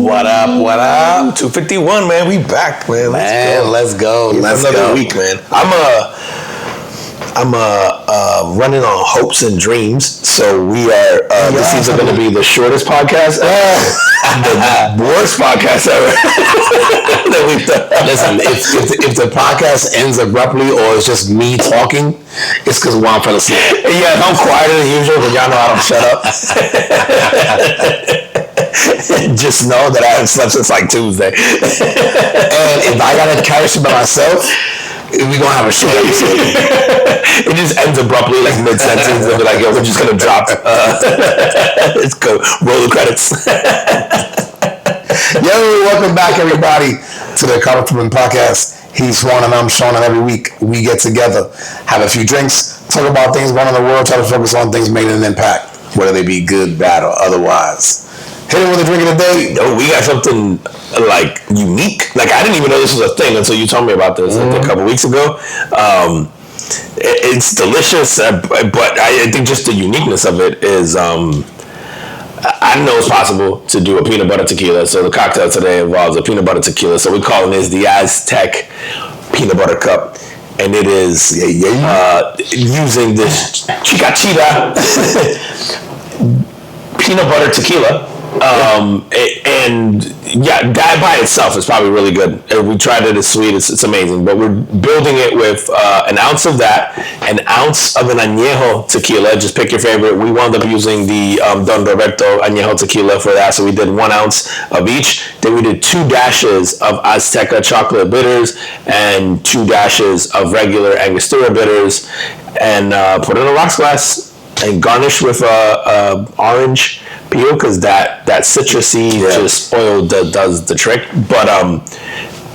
What up? What up? 251, man. We back, man. Let's go. Another week, man. I'm running on hopes and dreams. So we are. This is going to be the shortest podcast ever, the worst podcast ever that we've done. Listen, if the podcast ends abruptly or it's just me talking, it's because Juan fell asleep. Yeah, I'm quieter than usual, but y'all know I don't shut up. Just know that I haven't slept since like Tuesday. And if I gotta carry shit by myself, we're gonna have a short episode. It just ends abruptly, like mid-sentence. They'll be like, yo, we're just gonna drop. Let's go. Roll the credits. Yo, welcome back, everybody, to the Compliment Podcast. He's Juan and I'm Sean, and every week we get together, have a few drinks, talk about things going on in the world, try to focus on things making an impact, whether they be good, bad, or otherwise. Hit it with a drink of the day. No, we got something like unique. Like I didn't even know this was a thing until you told me about this a couple weeks ago. It's delicious, but I think just the uniqueness of it is. I didn't know it's possible to do a peanut butter tequila. So the cocktail today involves a peanut butter tequila. So we're calling this the Aztec Peanut Butter Cup. And it is using this Chicachita peanut butter tequila. And that by itself is probably really good. We tried it, it's sweet, it's amazing. But we're building it with an ounce of that, an ounce of an añejo tequila. Just pick your favorite. We wound up using the Don Roberto añejo tequila for that. So we did 1 ounce of each. Then we did 2 dashes of Azteca chocolate bitters and 2 dashes of regular Angostura bitters, and put it in a rocks glass and garnish with orange peel, because that citrusy just oil does the trick. But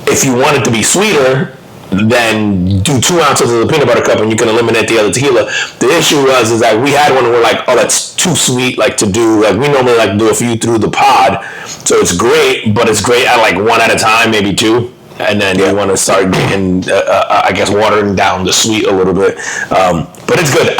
if you want it to be sweeter, then do 2 ounces of the peanut butter cup and you can eliminate the other tequila. The issue is that we had one and we're like, oh, that's too sweet, like to do, like we normally like to do a few through the pod, so it's great, but it's great at like 1 at a time, maybe 2. And then you want to start getting, I guess, watering down the sweet a little bit. But it's good.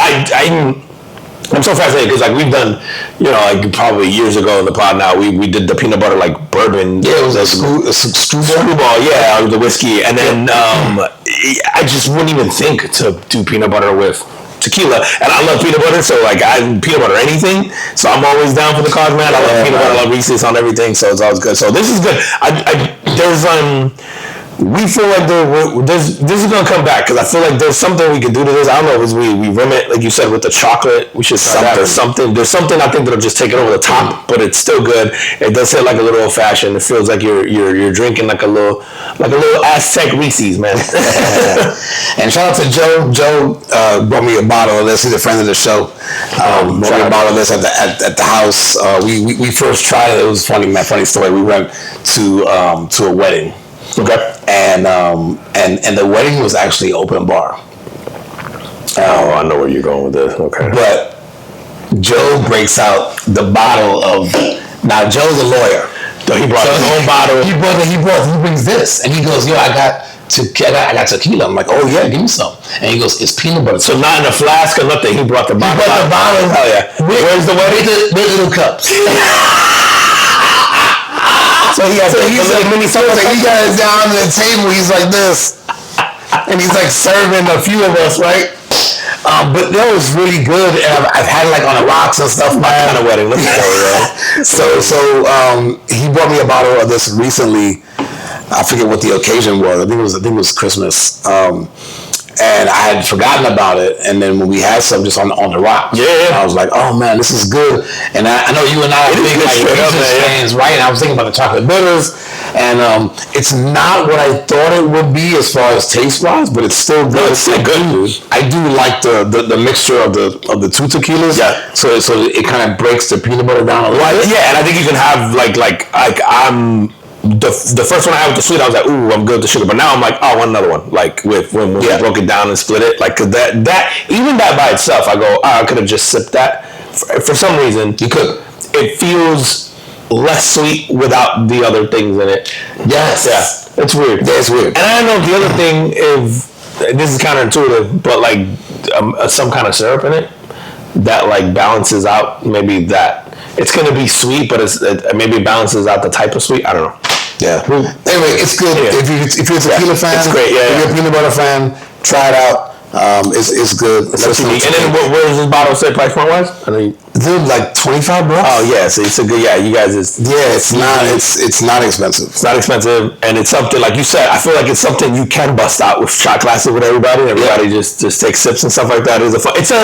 I'm so fascinated because like we've done, like probably years ago in the pod now, we did the peanut butter like bourbon. Yeah, it was a screwball. Yeah, the whiskey. And then I just wouldn't even think to do peanut butter with tequila. And I love peanut butter, so like I peanut butter anything. So I'm always down for the cause, man. I love peanut butter, I love Reese's on everything, so it's always good. So this is good. We feel like this is gonna come back because I feel like there's something we can do to this. I don't know if we rim it like you said with the chocolate. We should try that. There's something I think that'll just take it over the top, but it's still good. It does hit like a little old fashioned. It feels like you're drinking like a little Aztec Reese's, man. And shout out to Joe. Joe brought me a bottle of this. He's a friend of the show. Brought me a bottle of this at the house. We first tried it. It was funny, man. Funny story. We went to a wedding. Okay. And the wedding was actually open bar. I know where you're going with this. Okay. But Joe breaks out the bottle of. Now Joe's a lawyer, so he brought his own bottle. He brings this, and he goes, "Yo, I got tequila." I'm like, "Oh yeah, give me some." And he goes, "It's peanut butter." So not in a flask or nothing. He brought the bottle. He brought the bottle. Hell yeah. Where's the wedding? With little cups. So he got us down to the table. He's like this, and he's like serving a few of us, right? But that was really good, and I've had it like on the rocks and stuff. My kind of wedding. So he brought me a bottle of this recently. I forget what the occasion was. I think it was Christmas. And I had forgotten about it, and then when we had some just on the rocks, I was like, "Oh man, this is good." And I know you and I are big like fans, right? And I was thinking about the chocolate bitters, and it's not what I thought it would be as far as taste wise, but it's still good. It's still good, dude. I do like the mixture of the 2 tequilas. Yeah. So it kind of breaks the peanut butter down a little bit. Yeah, and I think you can have like I'm. The first one I had with the sweet, I was like, ooh, I'm good with the sugar. But now I'm like, oh, I want another one. Like when we broke it down and split it, like cause that even that by itself, I go, I could have just sipped that. For some reason, you could. It feels less sweet without the other things in it. Yes. Yeah. It's weird. Yeah, it's weird. And I don't know if the other thing, if this is counterintuitive, but like some kind of syrup in it that like balances out maybe that it's going to be sweet, but maybe it balances out the type of sweet. I don't know. Yeah. Anyway, it's good. Yeah. If you're a tequila fan, it's great. If you're a peanut butter fan, try it out. It's good. And then where does this bottle say price point wise? They're like $25. Oh yeah, so it's a good. Yeah, you guys is. Yeah, it's not expensive. It's not expensive, and it's something like you said. I feel like it's something you can bust out with shot glasses with everybody. Everybody just takes sips and stuff like that. It's a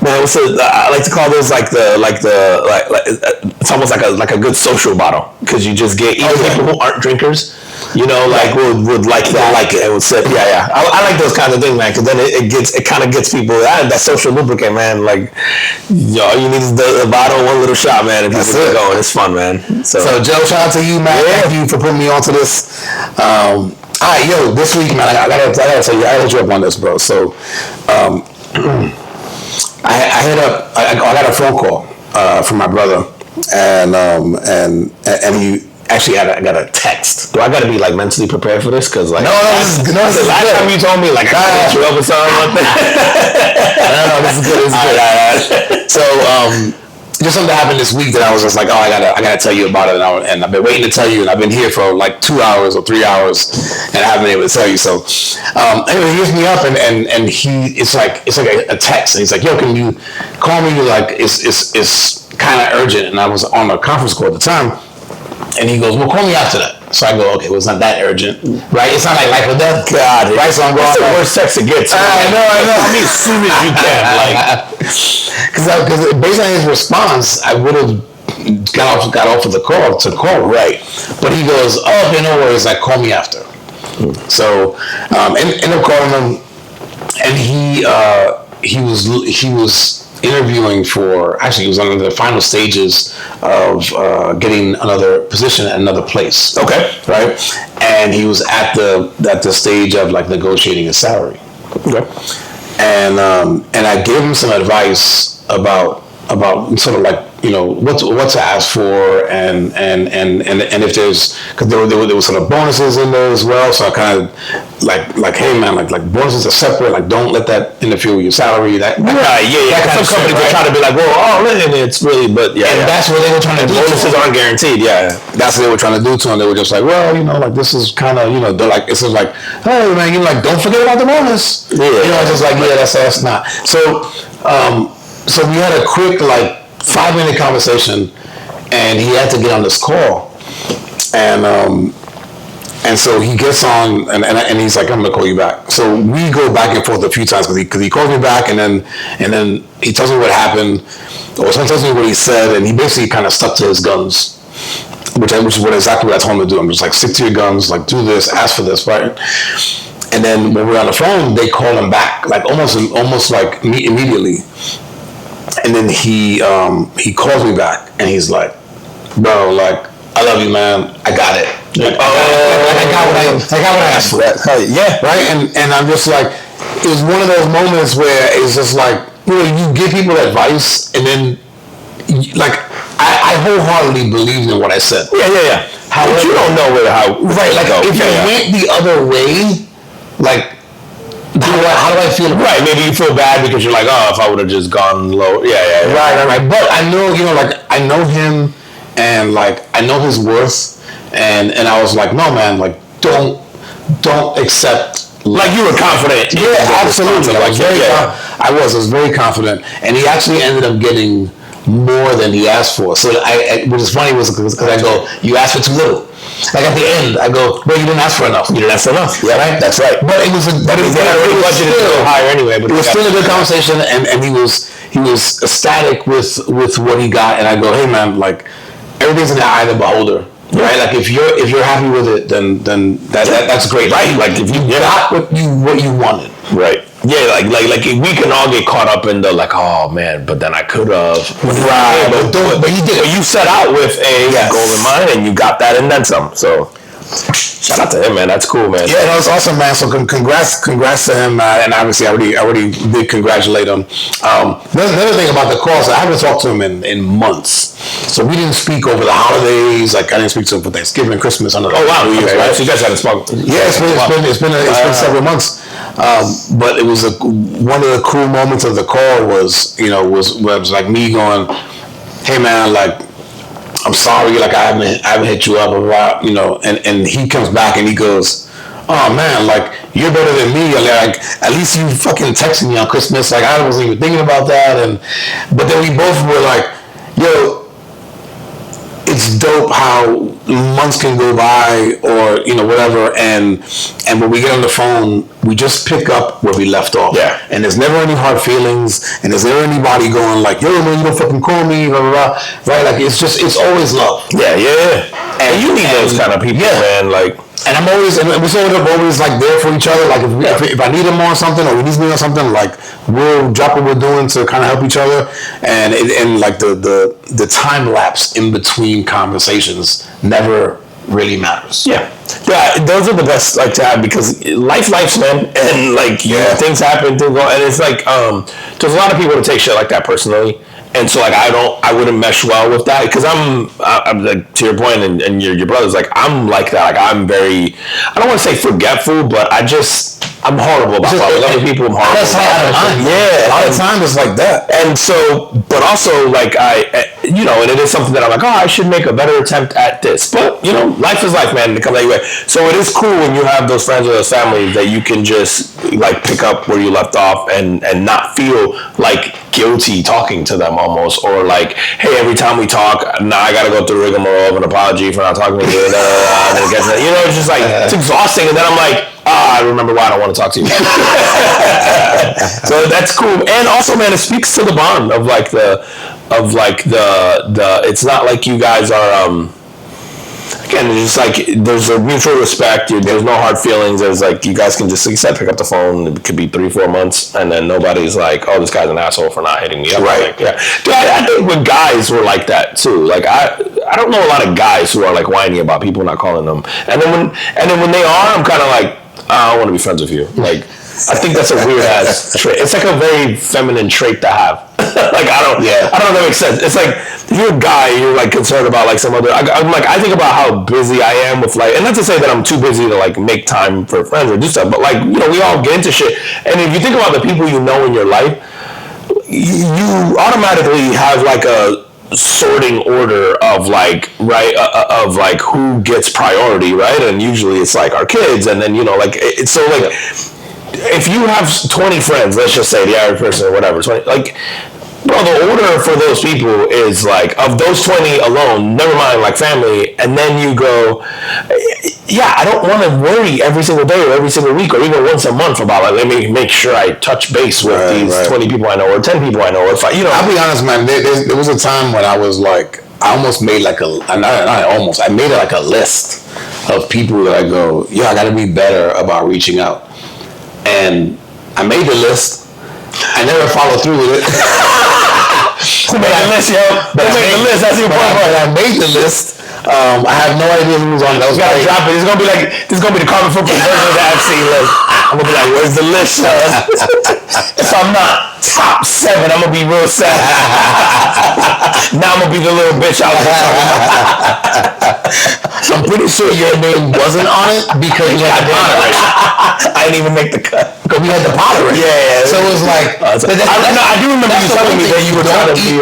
man. I like to call those like it's almost like a good social bottle because you just get even people who aren't drinkers. You know, like would like that, like it would say, yeah. I like those kinds of things, man, because then it kind of gets people that social lubricant, man. Like, all you need is the bottle, one little shot, man, and people get going. It's fun, man. So Joe, shout out to you, man. Thank you for putting me onto this. All right, yo, this week, man, I gotta tell you, I hit you up on this, bro. So, I hit up. I got a phone call from my brother, and he. Actually, I got a text. Do I got to be like mentally prepared for this? Because like, this is last time you told me like I got to hit you up with something like that. No, this is good. So, just something happened this week that I was just like, I gotta tell you about it, and I've been waiting to tell you, and I've been here for like 2 hours or 3 hours, and I haven't been able to tell you. So, anyway, he hits me up, and it's like a text, and he's like, yo, can you call me? Like, it's kind of urgent, and I was on a conference call at the time. And he goes, well, call me after that. So I go, okay, well, it's not that urgent, right? It's not like life or death. God, right? So I'm going, that's the worst text it gets. I know. I mean, as soon as you can, like. Because based on his response, I would have got off of the call to call, right? But he goes, oh, okay, no worries, like, call me after. So, end up calling him, and he was interviewing he was on the final stages of getting another position at another place. Okay. Right? And he was at the stage of like negotiating his salary. Okay. And I gave him some advice about sort of like, you know, what to ask for and if there's, because there were sort of bonuses in there as well. So I kind of like hey man, like bonuses are separate. Like don't let that interfere with your salary. That right, yeah. Some companies are trying to be like, well, it's really, but yeah. And that's what they were trying to do. Bonuses aren't guaranteed. Yeah, that's what they were trying to do to him. They were just like, well, you know, like this is kind of, you know, they're like, it's just like, hey man, you know, like don't forget about the bonus. Yeah, you know, it's just like that's not. So we had a quick like 5-minute conversation, and he had to get on this call, and so he gets on, and he's like, I'm gonna call you back. So we go back and forth a few times because he calls me back, and then he tells me what happened, or someone tells me what he said, and he basically kind of stuck to his guns, which is exactly what I told him to do. I'm just like, stick to your guns, like do this, ask for this, right? And then when we're on the phone, they call him back, like almost like immediately. And then he calls me back, and he's like, bro, like, I love you, man. I got it. Like, I got what I asked for. Yeah. Right? And I'm just like, it was one of those moments where it's just like, you know, you give people advice, and then, like, I wholeheartedly believed in what I said. Yeah. But you don't know how. Right, like, if you went the other way, like, how do I feel? Right, maybe you feel bad because you're like, oh, if I would have just gone low. Yeah. Right. But I know, you know, like, I know him, and like, I know his worth, and I was like, no, man, like, don't accept. Like you were confident. Yeah, absolutely. I was very confident, and he actually ended up getting more than he asked for. So which is funny was because I go, you asked for too little. Like at the end, I go, well, you didn't ask for enough. You didn't ask for enough. Yeah, right. That's right. But it was already budgeted to go higher anyway. But it was still a good conversation, and he was ecstatic with what he got. And I go, hey man, like everything's in the eye of the beholder. Right, like if you're happy with it, then that's great. Right, like if you got what you wanted. Right. Yeah, like we can all get caught up in the like, oh man, but then I could have. Right, but you did. But you set out with a goal in mind, and you got that and then some. So shout out to him, man. That's cool, man. Yeah, that was awesome, man. So congrats to him, and obviously I already did congratulate him. Another thing about the call, so I haven't talked to him in months. So we didn't speak over the holidays. Like I didn't speak to him for Thanksgiving and Christmas. Under New Year's, right? So you guys haven't spoken. Yeah, it's been several months. But it was one of the cool moments of the call was like me going, hey man, like, I'm sorry, like I haven't hit you up, you know, and he comes back and he goes, oh man, like you're better than me. Like at least you fucking texted me on Christmas. Like I wasn't even thinking about that. But then we both were like, yo, it's dope how months can go by or you know whatever, and when we get on the phone, we just pick up where we left off. Yeah. And there's never any hard feelings, and is there anybody going like, yo man, you don't fucking call me, blah blah blah, right? Like it's always love. Yeah. And you need those kind of people, man. Like. And I'm always, and we're sort of always like there for each other. Like if I need him on something or he needs me on something, like we'll drop what we're doing to kind of help each other. And like the time lapse in between conversations never really matters. Yeah, those are the best like to have because life's man, and like things happen, things go, and it's like there's a lot of people that take shit like that personally. And so, like, I wouldn't mesh well with that because I'm like, to your point, and your brother's like, I'm like that. Like, I'm very, I don't want to say forgetful, but I'm horrible about other people. I'm horrible. That's a lot of times it's like that. And so, but also, like, you know, and it is something that I'm like, oh, I should make a better attempt at this. But, you know, life is life, man. It comes that way. So it is cool when you have those friends or those families that you can just, like, pick up where you left off and not feel, like, guilty talking to them almost, or like, hey, every time we talk, now I gotta go through rigmarole of an apology for not talking to you. You know, it's just like it's exhausting. And then I'm like, I remember why I don't want to talk to you. So that's cool. And also, man, it speaks to the bond of like the. It's not like you guys are. Again, it's just like there's a mutual respect. There's no hard feelings. There's like you guys can just, like you said, pick up the phone. It could be 3-4 months, and then nobody's like, "Oh, this guy's an asshole for not hitting me up." Right? Like, yeah. Dude, I think with guys were like that too. Like I don't know a lot of guys who are like whiny about people not calling them. And then when they are, I'm kind of like, I want to be friends with you. Like I think that's a weird ass trait. It's like a very feminine trait to have. Like I don't know if that makes sense. It's like if you're a guy, you're like concerned about like some other. I'm like I think about how busy I am with like, and not to say that I'm too busy to like make time for friends or do stuff, but like you know we all get into shit. And if you think about the people you know in your life, you automatically have like a sorting order of like of like who gets priority, right? And usually it's like our kids, and then you know like it's so like. If you have 20 friends, let's just say the average person or whatever, 20, like, bro, the order for those people is like, of those 20 alone, never mind like family, and then you go, yeah, I don't want to worry every single day or every single week or even once a month about like, let me make sure I touch base with these 20 people I know or 10 people I know. Or if I, you know, I'll be honest, man, there was a time when I was like, I almost made like I made like a list of people that I go, I got to be better about reaching out. And I made the list. I never followed through with it. Who made the list, yo? Who made the list? That's the important part. I made the list. I have no idea who was on it. You gotta drop it. It's gonna be like the carbon footprint version of the FC list. I'm gonna be like, where's the list, son? If I'm not top 7, I'm gonna be real sad. Now I'm gonna be the little bitch I was talking about. I'm pretty sure your name wasn't on it because you had the moderate. I didn't even make the cut. Because we had the moderate. Yeah. So it was like, I do remember you telling me that you were trying to be.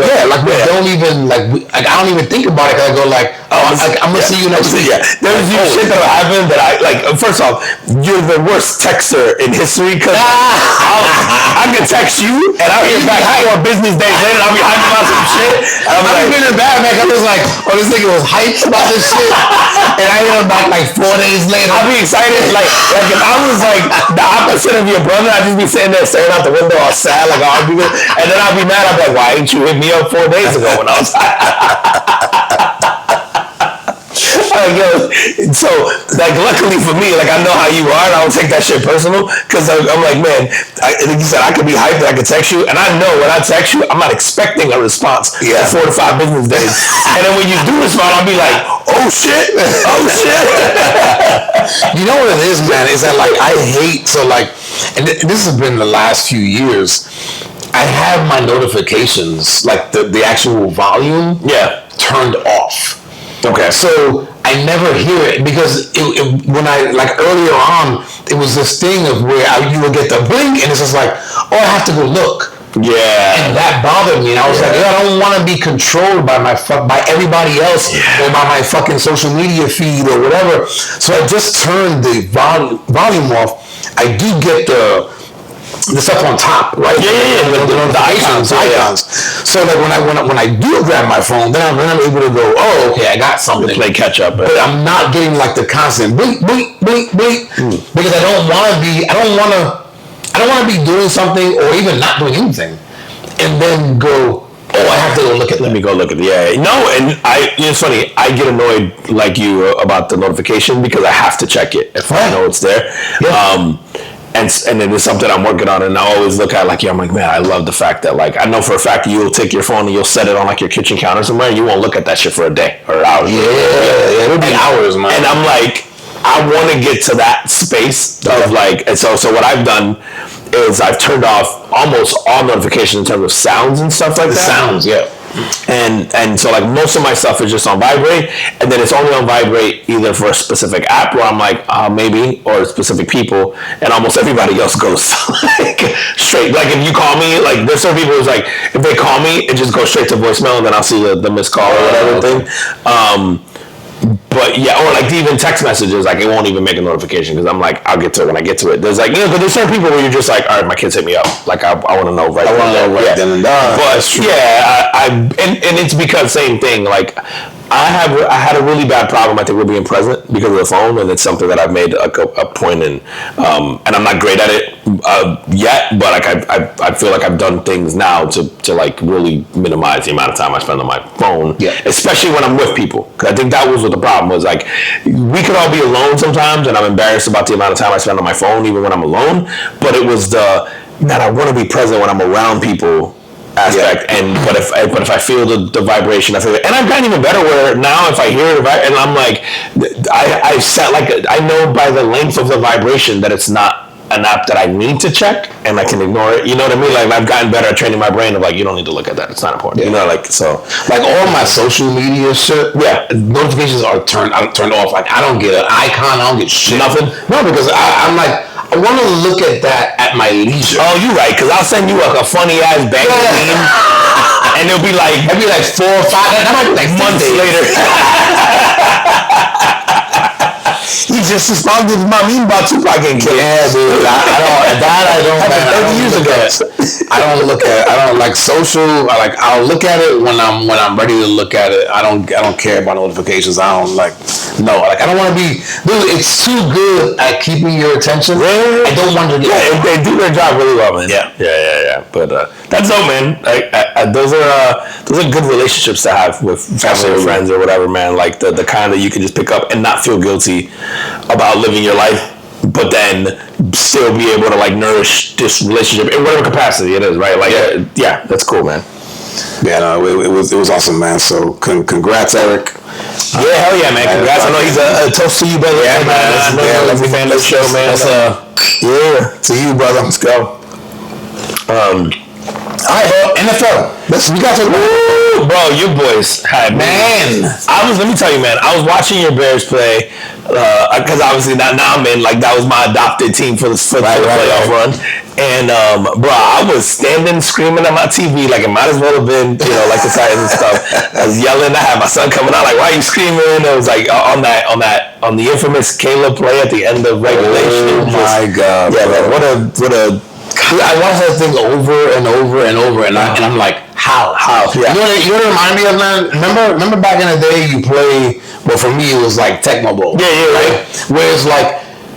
Don't even like I don't even think about it because I go like, I'm gonna see you next week. Yeah. There's shit that'll happen that I like. First off, you're the worst texter in history because I can text you and I'll hear back 4 business days later. I'll be hyped about some shit. I'm like, been bad, man. I was like, this nigga was hyped about this shit, and I hear back like 4 days later. I'll be excited. Like if I was like the opposite of your brother, I'd just be sitting there staring out the window all sad, like arguing, and then I'd be mad. I'd be like, why didn't you hit me up 4 days ago when I was so like luckily for me, like I know how you are and I don't take that shit personal because I'm like, man, like you said, I could be hyped that I could text you, and I know when I text you I'm not expecting a response for 4 to 5 business days, and then when you do respond I'll be like, oh shit. You know what it is, man, is that like I hate, so like, and this has been the last few years, I have my notifications, like the actual volume turned off. Okay. So I never hear it because when I, like earlier on, it was this thing of where you would get the blink and it's just like, oh, I have to go look. Yeah. And that bothered me. And I was like, I don't want to be controlled by by everybody else or by my fucking social media feed or whatever. So I just turned the volume off. I do get the stuff on top, right? The icons. So like when I do grab my phone, then I'm able to go, oh, okay, I got something. Play catch up, but I'm not getting like the constant bleep, bleep, bleep, bleep, because I don't want to be doing something or even not doing anything, and then go, oh, I have to go look at. Let me go look at no, and it's funny. I get annoyed like you about the notification because I have to check it if I know it's there. Yeah. And it is something I'm working on, and I always look at I'm like, man, I love the fact that I know for a fact you'll take your phone and you'll set it on your kitchen counter somewhere, and you won't look at that shit for a day or hours. Yeah, it'll be hours, man. And I'm like, I want to get to that space of and so what I've done is I've turned off almost all notifications in terms of sounds and stuff like that. Sounds, yeah. And so most of my stuff is just on vibrate, and then it's only on vibrate either for a specific app where I'm like maybe, or specific people, and almost everybody else goes straight. Like if you call me, there's some people who's if they call me, it just goes straight to voicemail, and then I'll see the missed call or whatever thing. But yeah, or even text messages, it won't even make a notification because I'm I'll get to it when I get to it. There's because there's certain people where you're just all right, my kids hit me up. I want to know right then and there. But yeah, and it's because same thing. I had a really bad problem, I think, with being present because of the phone, and it's something that I've made a point in, and I'm not great at it yet, but I feel like I've done things now to really minimize the amount of time I spend on my phone, especially when I'm with people, because I think that was what the problem was. We could all be alone sometimes, and I'm embarrassed about the amount of time I spend on my phone even when I'm alone, but it was that I want to be present when I'm around people aspect, but if I feel the vibration, I feel it, and I've gotten even better where now if I hear it and I'm I set I know by the length of the vibration that it's not an app that I need to check, and I can ignore it. You know what I mean? I've gotten better at training my brain of you don't need to look at that. It's not important. Yeah. All my social media shit. Yeah, notifications are turned off. I don't get an icon. I don't get shit. Nothing. No, because I'm I want to look at that at my leisure. Oh, you're right, because I'll send you a funny ass bag meme, and it'll be 4 or 5. That might be months later. He just responded to my meme about Tupac getting killed. Yeah, dude. I don't like social. I'll look at it when I'm ready to look at it. I don't care about notifications. I don't I don't want to be. Dude, it's too good at keeping your attention. Really? I don't want to. Yeah, they do their job really well, man. Yeah. But that's dope, man. Those are good relationships to have with family or friends or whatever, man. The kind that you can just pick up and not feel guilty about living your life, but then still be able to nourish this relationship in whatever capacity it is, right? That's cool, man. Yeah, no, it was awesome, man. So congrats, Eric. Yeah, hell yeah, man. Congrats. I know he's a toast to you, brother. Yeah, man. Let's be fan of the show, man. To you, brother. Let's go. All right, NFL. We got to. Bro, you boys had man. Let me tell you, man. I was watching your Bears play because obviously now I'm in. That was my adopted team for the playoff run. And bro, I was standing screaming at my TV it might as well have been the Titans and stuff. I was yelling. I had my son coming out why are you screaming? It was on the infamous Caleb play at the end of regulation. Oh my God! Yeah, man, what a. I watched that thing over and over and over, and I'm like, how? Yeah. You know what it reminded me of, man? Remember back in the day, you play. Well, for me, it was Tecmo Bowl. Yeah, right. Where it's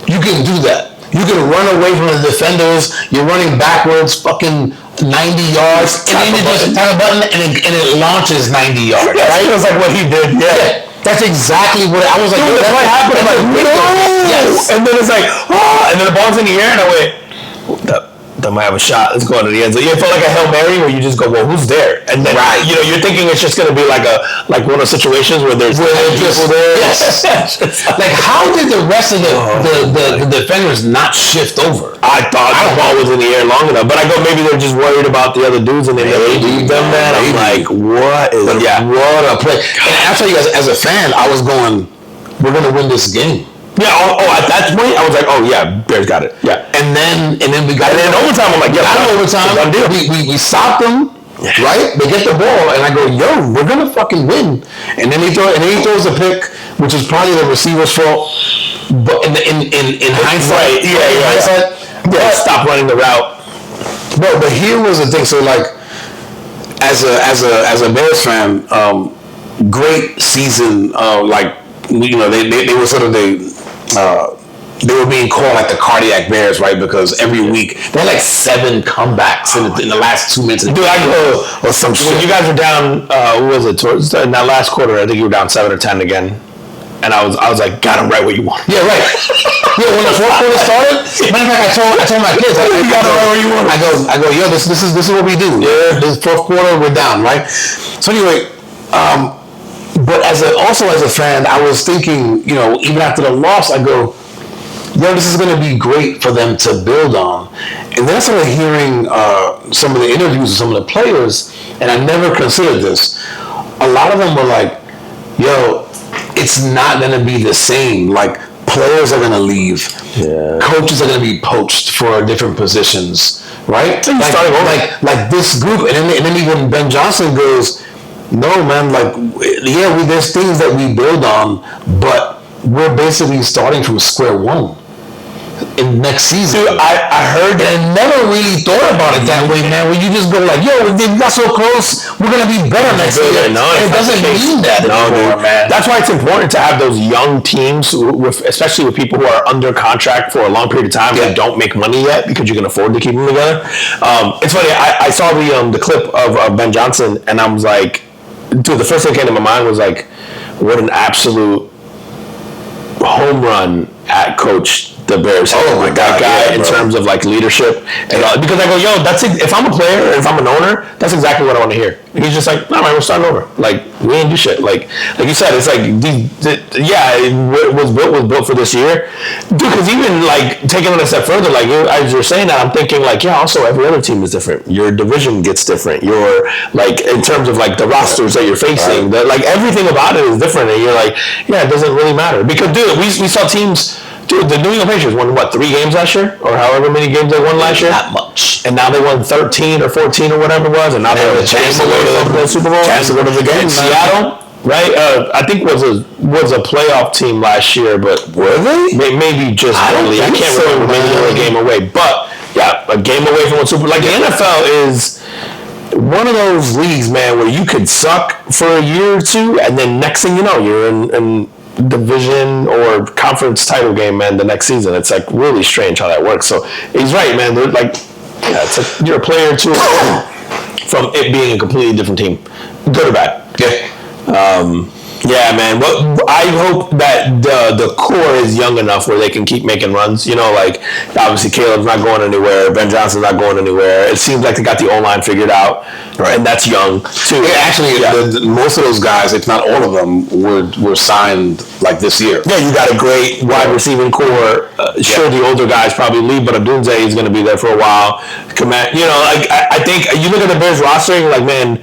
you can do that. You can run away from the defenders. You're running backwards, fucking 90 yards, and then you just tap a button, and it launches 90 yards. Yeah, right? It was what he did. Yeah. That's exactly what I was like. Dude, that's what happened. No. Yes. And then it's and then the ball's in the air, and I went, that might have a shot. Let's go into the end zone. It felt like a Hail Mary where you just go, well, who's there? And then you're thinking it's just going to be like one of those situations where there's people there. Yes. How did the rest of the defenders not shift over? I thought the ball was in the air long enough, but I go, maybe they're just worried about the other dudes and they never beat them, man. I'm like, what a play. And I'll tell you guys, as a fan, I was going, we're going to win this game. Yeah. At that point, I was like, oh yeah, Bears got it. Yeah. And then we got in overtime. I'm like, yeah, got overtime. Done deal. We stopped them. Yeah. Right? They get the ball, and I go, yo, we're gonna fucking win. And then he throws a pick, which is probably the receiver's fault. But in hindsight, stop running the route. But here was the thing. So like, as a Bears fan, great season. Like, you know, they were sort of they were being called like the cardiac Bears, right? Because every week they had like 7 comebacks in the last 2 minutes. Dude, I go or some shit. When you guys were down, what was it? Towards in that last quarter, I think you were down 7 or 10 again. And I was like, got him right where you want. Yeah, right. Yeah, when the fourth quarter started, matter of fact, I told my kids, you got him right where you want. I go, yo, this is what we do. Yeah. This fourth quarter, we're down, right? So anyway, but also as a fan, I was thinking, you know, even after the loss, I go, yo, this is going to be great for them to build on. And then I started hearing some of the interviews of some of the players, and I never considered this. A lot of them were like, yo, it's not going to be the same. Like, players are going to leave. Yeah. Coaches are going to be poached for different positions, right? Like this group. And then even Ben Johnson goes, no, man, like, yeah, there's things that we build on, but we're basically starting from square one in next season. Dude, I heard and I never really thought about it that way, man. When you just go like, yo, they got so close, we're gonna be better next year. No, it doesn't mean that anymore, man. That's why it's important to have those young teams, especially with people who are under contract for a long period of time who don't make money yet because you can afford to keep them together. It's funny. I saw the clip of Ben Johnson, and I was like, dude, the first thing that came to my mind was like, what an absolute home run at coach the Bears. Oh my God, guy in terms of like leadership, and because I go, yo, that's it. If I'm a player, if I'm an owner, that's exactly what I want to hear. And he's just like, no, man, we're starting over. Like, we ain't do shit. Like you said, it's like, it was built for this year, dude. Because even like taking it a step further, like as you're saying that, I'm thinking like, yeah, also every other team is different. Your division gets different. Your like in terms of like the rosters that you're facing, like everything about it is different, and you're like, yeah, it doesn't really matter because, dude, we saw teams. Dude, the New England Patriots won, 3 games last year? Or however many games they won last year? Not much. And now they won 13 or 14 or whatever it was, and now they're a chance away from the Super Bowl. Chance to go to the game. Seattle, right? I think was a playoff team last year, but were they? Maybe just barely. I can't remember. Maybe they were a game away. But, yeah, a game away from a Super Bowl. Like, the NFL is one of those leagues, man, where you could suck for a year or two, and then next thing you know, you're in division or conference title game, man, the next season. It's like really strange how that works. So he's right, man. They're like, it's like you're a player or two from it being a completely different team, good or bad. Yeah, man. Well, I hope that the core is young enough where they can keep making runs. You know, like obviously Caleb's not going anywhere. Ben Johnson's not going anywhere. It seems like they got the O-line figured out, right? And that's young too. Yeah, actually, most of those guys, if not all of them, were signed like this year. Yeah, you got a great wide receiving core. Sure, the older guys probably leave, but Abdunze is going to be there for a while. You know, like I think you look at the Bears roster, and you're like, man,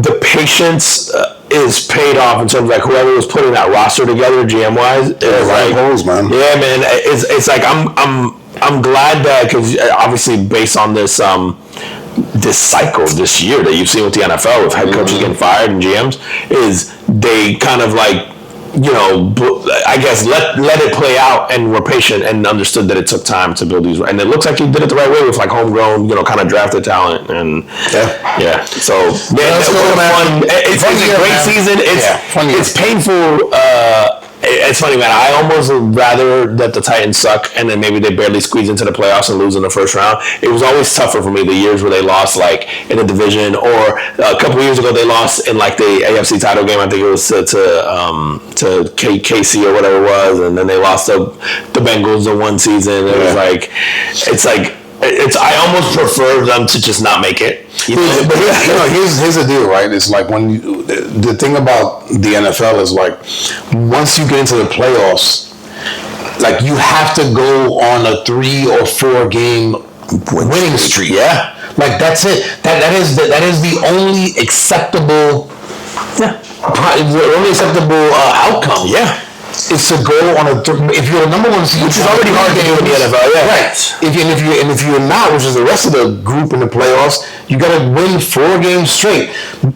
the patience is paid off in terms of like whoever was putting that roster together, GM wise. Right holes, man. Yeah, man. It's like I'm glad that, because obviously based on this this cycle this year that you've seen with the NFL with head coaches getting fired and GMs, is they kind of like, you know, I guess let it play out, and were patient and understood that it took time to build these. And it looks like he did it the right way with like homegrown, you know, kind of drafted talent. And yeah. So yeah, it's fun. It's a great season. It's painful. It's funny, man. I almost would rather that the Titans suck and then maybe they barely squeeze into the playoffs and lose in the first round. It was always tougher for me the years where they lost like in the division, or a couple of years ago they lost in like the AFC title game. I think it was to KC or whatever it was, and then they lost to the Bengals in one season. It was like, I almost prefer them to just not make it. You know? But here's the deal, right? It's like when the thing about the NFL is like, once you get into the playoffs, like you have to go on a 3 or 4 game winning streak. Yeah, like that's it. That is the only acceptable, the only acceptable outcome. Yeah. is to go on if you're the number one seed, which is already hard to do in the NFL, yeah. Right. If you're not, which is the rest of the group in the playoffs, you got to win 4 games straight.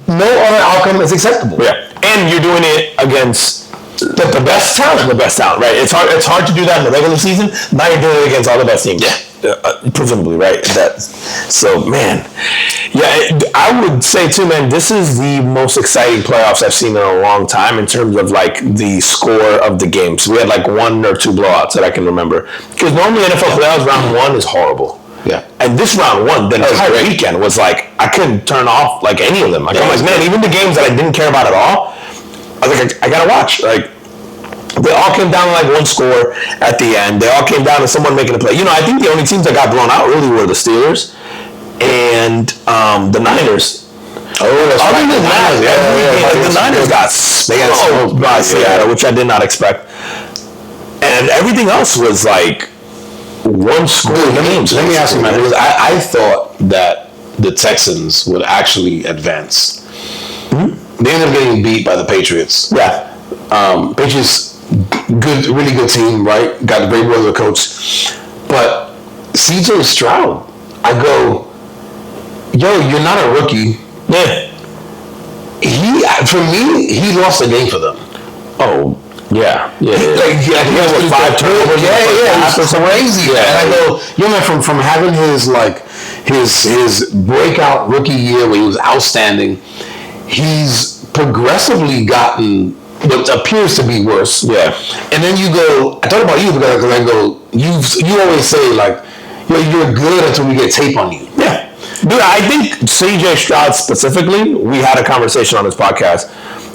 No other outcome is acceptable. Yeah, and you're doing it against the best talent. The best talent, right? It's hard to do that in the regular season. Now you're doing it against all the best teams. Yeah. Presumably, right? So, man, yeah, I would say too, man, this is the most exciting playoffs I've seen in a long time in terms of like the score of the games. We had like 1 or 2 blowouts that I can remember, because normally NFL playoffs round 1 is horrible. Yeah. And this round 1, the entire weekend was like, I couldn't turn off like any of them. Like, I'm like, man, even the games that I didn't care about at all, I was like, I gotta watch. Like, they all came down to like 1 score at the end. They all came down to someone making a play. You know, I think the only teams that got blown out really were the Steelers and the Niners. Oh, that's Other right. than that, the Niners got smoked by Seattle, which I did not expect. And everything else was like 1 score. Dude, let me ask you, man, because I thought that the Texans would actually advance. Mm-hmm. They ended up getting beat by the Patriots. Yeah. Patriots, really good team, right? Got a great brother coach. But CJ Stroud, I go, yo, you're not a rookie. Yeah. For me, he lost the game for them. Oh, yeah. Like, he had 5 turnovers. Yeah, it's crazy. Yeah. And I go, yo, man, from having his breakout rookie year where he was outstanding, he's progressively gotten what appears to be worse. Yeah. And then you go, I thought about you because I go, you always say like, you're good until we get tape on you. Yeah. Dude, I think CJ Stroud specifically, we had a conversation on this podcast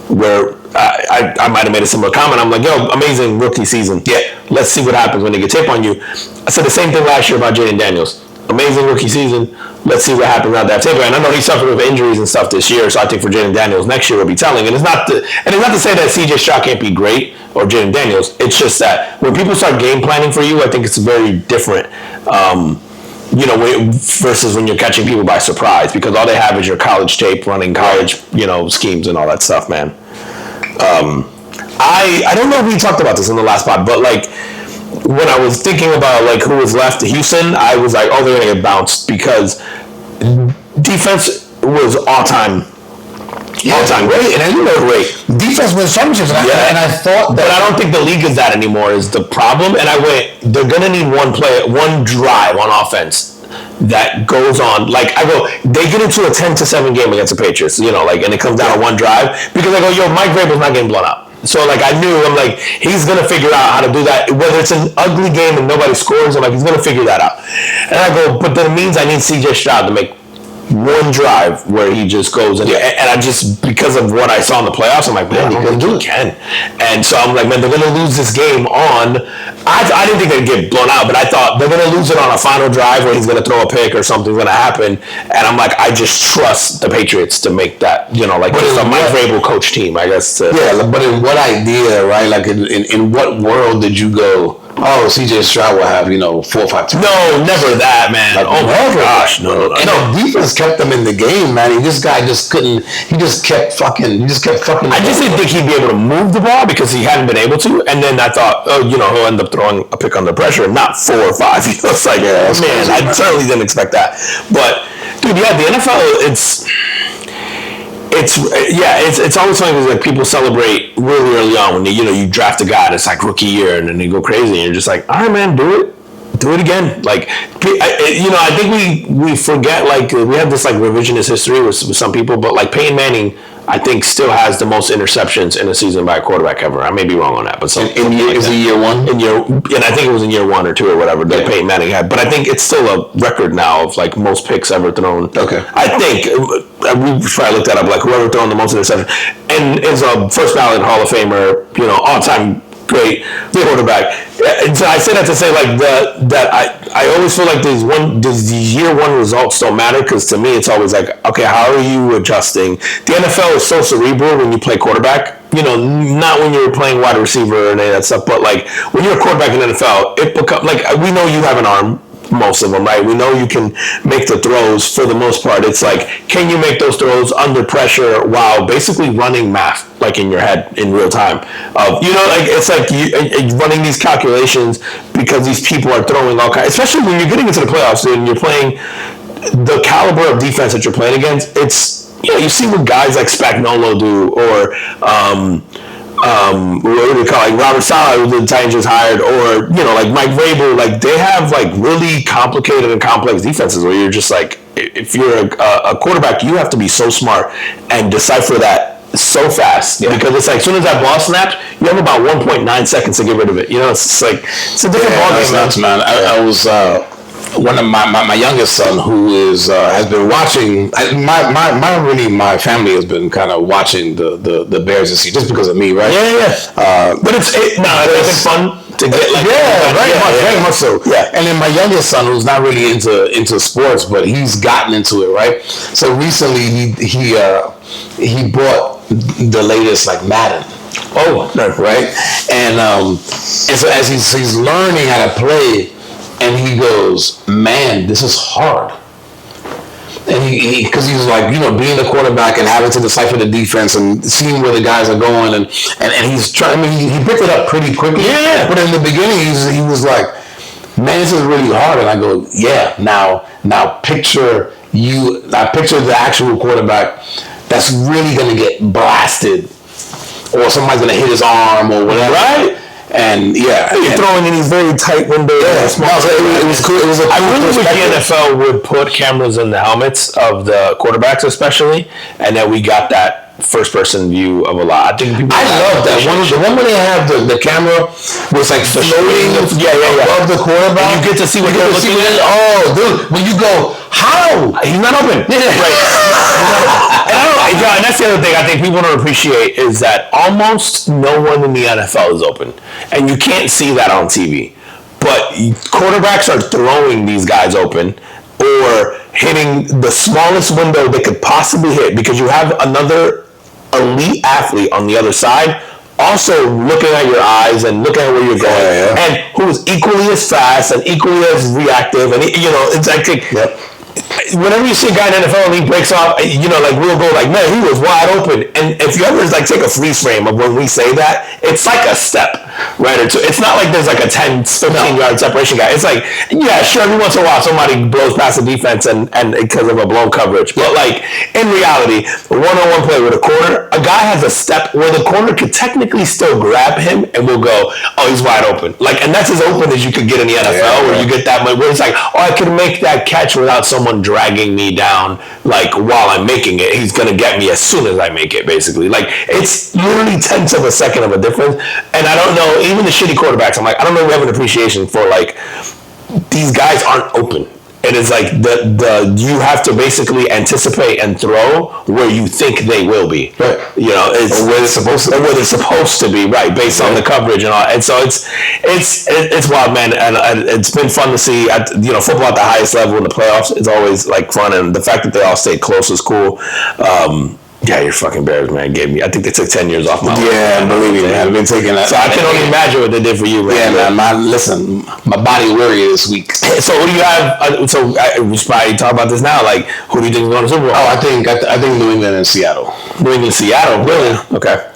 where I might have made a similar comment. I'm like, yo, amazing rookie season. Yeah. Let's see what happens when they get tape on you. I said the same thing last year about Jaden Daniels. Amazing rookie season. Let's see what happens out that tape. And I know he suffered with injuries and stuff this year, so I think for Jaden Daniels next year will be telling. And it's not to say that CJ Stroud can't be great or Jaden Daniels. It's just that when people start game planning for you, I think it's very different. Versus when you're catching people by surprise, because all they have is your college tape running college, schemes and all that stuff, man. I don't know if we talked about this in the last pod, but like when I was thinking about like who was left to Houston, I was like, oh, they're gonna get bounced because defense was all-time great, and great. Defense wins championships, and I thought that. But I don't think the league is that anymore is the problem. And I went, they're gonna need one drive on offense that goes on. Like I go, they get into a 10-7 game against the Patriots, and it comes down to one drive because I go, yo, Mike Vrabel's not getting blown out. So like I knew, I'm like, he's gonna figure out how to do that. Whether it's an ugly game and nobody scores, I'm like, he's gonna figure that out. And I go, but that means I need CJ Stroud to make one drive where he just goes and I just, because of what I saw in the playoffs, I'm like, man, he can. And so I'm like, man, they're gonna lose this game on. I didn't think they'd get blown out, but I thought they're gonna lose it on a final drive where he's gonna throw a pick or something's gonna happen. And I'm like, I just trust the Patriots to make that, it's a Mike Vrabel coach team, I guess. But in what idea, right? Like in what world did you go, oh, CJ Stroud will have, 4 or 5 times? No, never that, man. Like, oh my gosh, no. And the defense kept them in the game, man. This guy just couldn't. He just kept fucking. I just didn't think he'd be able to move the ball because he hadn't been able to. And then I thought, he'll end up throwing a pick under pressure, not 4 or 5. It's like, man, crazy, I certainly didn't expect that. But dude, the NFL, it's always funny because like people celebrate really early on when you draft a guy and it's like rookie year and then they go crazy and you're just like, all right, man, do it again. Like, I think we forget, like, we have this like revisionist history with some people, but like Peyton Manning, I think still has the most interceptions in a season by a quarterback ever. I may be wrong on that, but is it year 1? And I think it was in year 1 or 2 or whatever that Peyton Manning had. But I think it's still a record now of like most picks ever thrown. Okay. I think we probably looked that up, like whoever thrown the most interceptions, and is a first ballot Hall of Famer, all-time great quarterback. And so I say that to say like I always feel like these year 1 results don't matter, because to me it's always like, okay, how are you adjusting? The NFL is so cerebral when you play quarterback. Not when you're playing wide receiver and any of that stuff, but like when you're a quarterback in the NFL, it becomes like, we know you have an arm. most of them, right? We know you can make the throws for the most part. It's like, can you make those throws under pressure while basically running math, like in your head in real time? Like it's like you running these calculations because these people are throwing all kinds, especially when you're getting into the playoffs and you're playing the caliber of defense that you're playing against. It's, you see what guys like Spagnuolo do, or what do we call it, like Robert Saleh, who the Titans just hired, or like Mike Vrabel. Like they have like really complicated and complex defenses where you're just like, if you're a quarterback, you have to be so smart and decipher that so fast, because it's like as soon as that ball snaps, you have about 1.9 seconds to get rid of it. It's like it's a different ball game, man. I was one of my youngest son, who has been watching. My family has been kind of watching the Bears this year just because of me, right? But it's fun to get like very much so. Yeah. And then my youngest son, who's not really into sports, but he's gotten into it, right? So recently he bought the latest like Madden. Oh, right. And so as he's learning how to play. And he goes, man, this is hard. And because he's like, being the quarterback and having to decipher the defense and seeing where the guys are going, and he's trying. I mean, he picked it up pretty quickly. Yeah. But in the beginning, he was like, man, this is really hard. And I go, yeah. Now picture the actual quarterback that's really going to get blasted, or somebody's going to hit his arm or whatever. Right. And you're throwing in these very tight windows. It was cool. I really wish the NFL would put cameras in the helmets of the quarterbacks, especially, and that we got that first-person view of a lot. I love that one. The one where they have the camera was like floating above the quarterback. And you get to see what they're looking at. Oh, dude! When you go, how? He's not open. Right. And that's the other thing I think people don't appreciate is that almost no one in the NFL is open, and you can't see that on TV. But quarterbacks are throwing these guys open, or hitting the smallest window they could possibly hit, because you have another elite athlete on the other side also looking at your eyes and looking at where you're going, and who is equally as fast and equally as reactive, and it's like whenever you see a guy in the NFL and he breaks off, like we'll go like, man, he was wide open. And if you ever like take a freeze frame of when we say that, it's like a step, right? Or two. It's not like there's like a 10, 15-yard separation guy. It's like, sure, every once in a while somebody blows past the defense and because of a blown coverage. But like in reality, a one-on-one play with a corner, a guy has a step where the corner could technically still grab him and we'll go, oh, he's wide open. Like, and that's as open as you could get in the NFL, where you get that where it's like, oh, I can make that catch without someone dragging me down, like while I'm making it. He's gonna get me as soon as I make it, basically. Like, it's literally tenths of a second of a difference. And I don't know, even the shitty quarterbacks, I'm like, I don't know if we have an appreciation for like these guys aren't open. It is like you have to basically anticipate and throw where you think they will be. Right. It's or where they're supposed to be. Right, based on the coverage and all. And so it's wild, man. And it's been fun to see. Football at the highest level in the playoffs is always like fun, and the fact that they all stayed close is cool. Your fucking Bears, man, gave me. I think they took 10 years off my life. Yeah, believe me, man. I've been taking that. So I can only imagine what they did for you, man. Yeah, man. Listen, my body weary this week. So who do you have? We should probably talk about this now. Like, who do you think is going to the Super Bowl? Oh, I think New England and Seattle. New England, Seattle, really? Okay.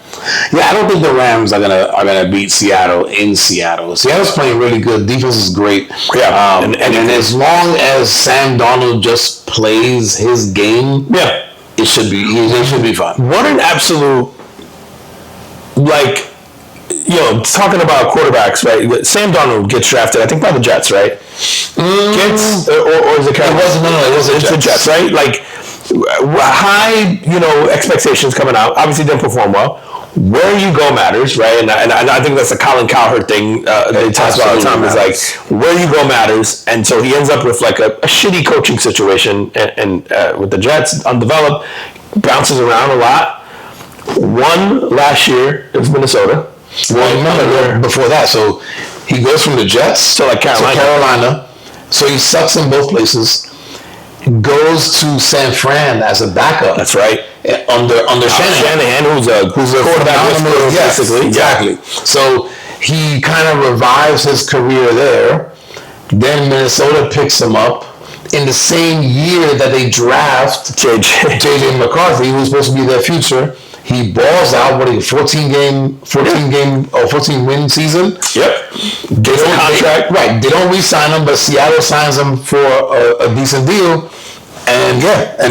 Yeah, I don't think the Rams are gonna beat Seattle in Seattle. Seattle's playing really good. Defense is great. Yeah. And as long as Sam Darnold just plays his game, it should be fun. What an absolute, talking about quarterbacks, right? Sam Darnold gets drafted, I think, by the Jets, right? Gets, or is it Carolina? It was the Jets, right? Like, high, expectations coming out. Obviously didn't perform well. Where you go matters, right? And I think that's a Colin Cowherd thing they talk about all the time. Is like, where you go matters. And so he ends up with like a shitty coaching situation and with the Jets, undeveloped, bounces around a lot. Won last year, it was Minnesota. Well, before that, so he goes from the Jets to Carolina. So he sucks in both places. Goes to San Fran as a backup. That's right. Under Shanahan, who's a quarterback whisperer, basically. Exactly. So he kind of revives his career there, Then Minnesota picks him up in the same year that they draft JJ McCarthy, who's supposed to be their future. He balls out. What are you? 14 win season. Yep. Gets a contract. Right. They don't re-sign him, but Seattle signs him for a decent deal. And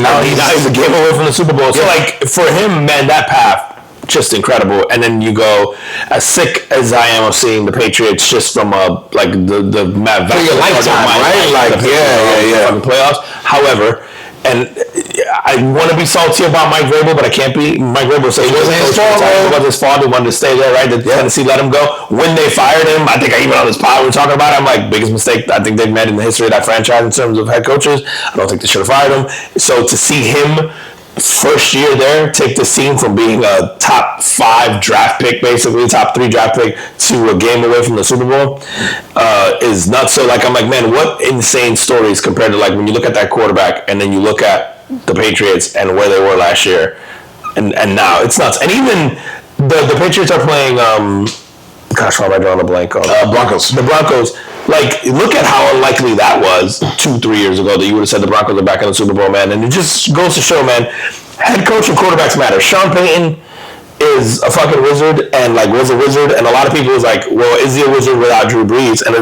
now he's a game away from the Super Bowl. So like for him, man, that path just incredible. And then you go, as sick as I am of seeing the Patriots just from like the Matt for your lifetime, right? Like playoffs. However, and I want to be salty about Mike Vrabel, but I can't be. Mike Vrabel said it wasn't his fault. It wasn't his fault. He wanted to stay there, right? Tennessee let him go. When they fired him, I think I even on this pod we were talking about it, I'm like, biggest mistake I think they've made in the history of that franchise in terms of head coaches. I don't think they should have fired him. So to see him first year there take the scene from being a top 5 draft pick, basically top 3 draft pick, to a game away from the Super Bowl is nuts. So like I'm like, man, what insane stories compared to like when you look at that quarterback and then you look at the Patriots and where they were last year and now it's nuts. And even the Patriots are playing gosh, why am I drawing a blank on Broncos. The Broncos. Like, look at how unlikely that was 2-3 years ago that you would have said the Broncos are back in the Super Bowl, man. And it just goes to show, man, head coach and quarterbacks matter. Sean Payton is a fucking wizard and like was a wizard, and a lot of people was like, well, is he a wizard without Drew Brees? And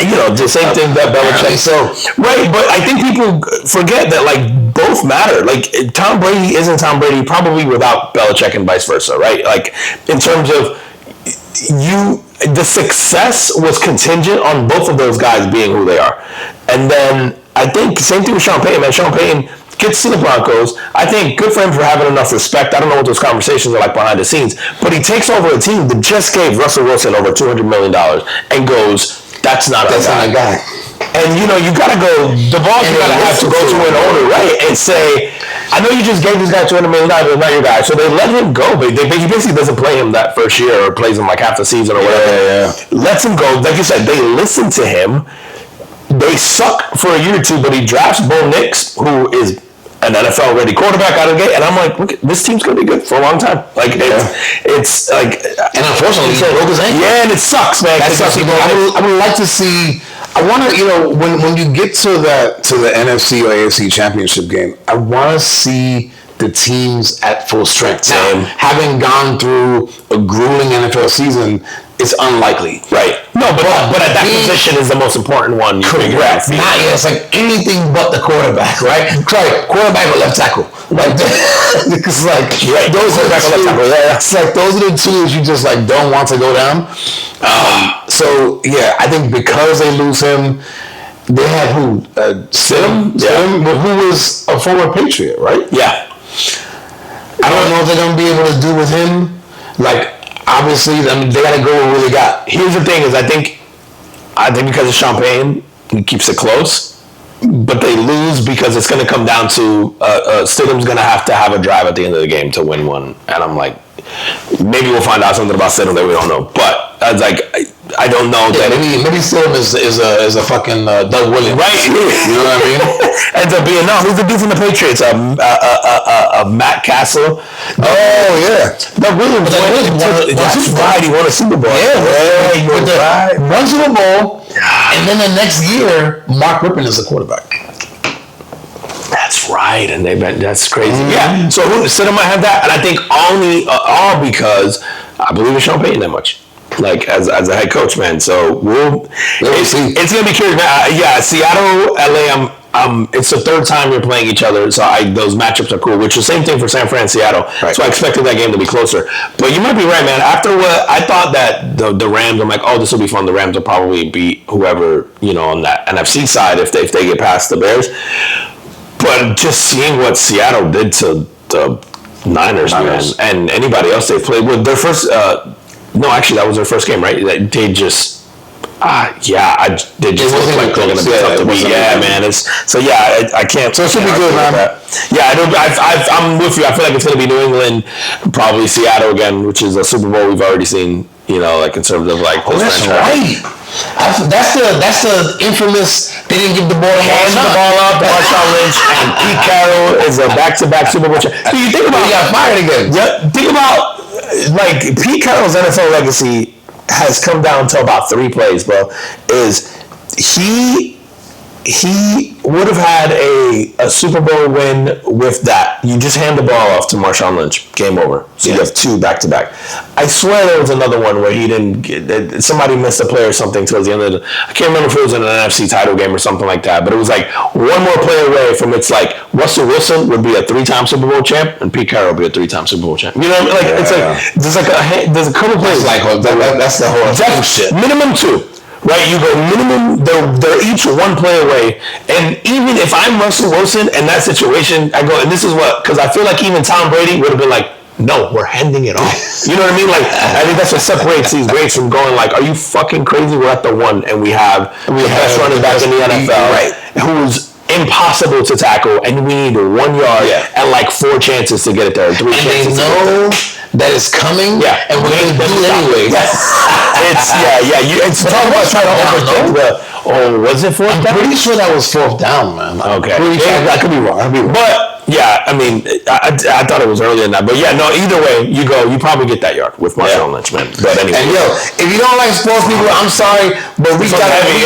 you know, the same thing that Belichick. So right, but I think people forget that like both matter. Like Tom Brady isn't Tom Brady probably without Belichick and vice versa, right? Like in terms of the success was contingent on both of those guys being who they are. And then I think same thing with Sean Payton, man. Sean Payton gets to the Broncos. I think good for him for having enough respect. I don't know what those conversations are like behind the scenes, but he takes over a team that just gave Russell Wilson over $200 million and goes, that's not a guy. And you know, you gotta go, the ball you gotta have to go to an owner, right? And say, I know you just gave this guy $200 million, but not your guy. So they let him go. He basically doesn't play him that first year or plays him like half the season or whatever. Lets him go. Like you said, they listen to him. They suck for a year or two, but he drafts Bo Nix, who is an NFL-ready quarterback out of the gate, and I'm like, look, this team's gonna be good for a long time. Like it's like, and unfortunately, he broke his ankle. Yeah, and it sucks, man. That sucks. I would like to see. I want to, you know, when you get to the NFC or AFC championship game, I want to see the teams at full strength. Now, having gone through a grueling NFL season, it's unlikely. Right. No, but at that position is the most important one. Correct. It's like anything but the quarterback, right? Quarterback or left tackle. Like because like those are the two. It's like those are the two you just like don't want to go down. So yeah, I think because they lose him, they had who? Stidham, who was a former Patriot, right? Yeah. I don't know if they're gonna be able to do with him. Like, obviously, I mean, they gotta go with what they got. Here's the thing: is I think because of Sean Payton, he keeps it close, but they lose because it's going to come down to Stidham's going to have a drive at the end of the game to win one, and I'm like, maybe we'll find out something about Stidham that we don't know. But I was like, I don't know that maybe Stidham is a fucking Doug Williams, right? You know what I mean? Ends up being who's the dude from the Patriots? Matt Castle. Oh yeah, Doug Williams. That's right. He won a Super Bowl. One Super Bowl, and then the next year, Mark Rippon is the quarterback. That's right, and that's crazy. Yeah, so Stidham might have that, and I think all because I believe in Sean Payton that much. Like as a head coach, man. So it's gonna be curious, man. Seattle, LA. It's the third time you're playing each other, so those matchups are cool. Which is the same thing for San Fran, Seattle. Right. So I expected that game to be closer. But you might be right, man. After what I thought that the Rams, I'm like, oh, this will be fun. The Rams will probably beat whoever on that NFC side if they get past the Bears. But just seeing what Seattle did to the Niners, man, and anybody else they've played with, their first. No, actually, that was their first game, right? They just, they just look like they're gonna be tough to beat. Yeah, man. I can't. So it should be good, man. Yeah, I'm with you. I feel like it's gonna be New England, probably Seattle again, which is a Super Bowl we've already seen. Like in terms of like. Oh, that's right. That's the infamous. They didn't give the ball up. Marshawn Lynch and Pete Carroll is a back-to-back Super Bowl champion. So you think about he got fired again. Yeah, think about. Like Pete Carroll's NFL legacy has come down to about 3 plays, bro. Is he would have had a Super Bowl win with that. You just hand the ball off to Marshawn Lynch. Game over. So you have 2 back-to-back. I swear there was another one where he didn't get, somebody missed a play or something towards the end of the, I can't remember if it was in an NFC title game or something like that, but it was like one more play away from, it's like Russell Wilson would be a 3-time Super Bowl champ and Pete Carroll would be a 3-time Super Bowl champ. You know what I mean? Like, it's like, there's a couple plays. Like, that's the whole shit. Minimum 2. Right, you go minimum. They're each one play away, and even if I'm Russell Wilson in that situation, I go, and this is what, because I feel like even Tom Brady would have been like, no, we're handing it off. You know what I mean? Like, I think that's what separates these greats from going like, are you fucking crazy? We're at the 1, and we have the best running back in the NFL, right? Who's impossible to tackle, and we need 1 yard and like 4 chances to get it there. 3 chances. They know that it's coming, and we're going to do it anyway. It's talking about trying to overthink the. Oh, was it 4th down? I'm pretty sure that was 4th down, man. Okay, I could be wrong. But yeah, I mean, I thought it was earlier than that. But yeah, no. Either way, you probably get that yard with Marshawn Lynch, man. But anyway, and if you don't like sports people, I'm sorry, but we got heavy.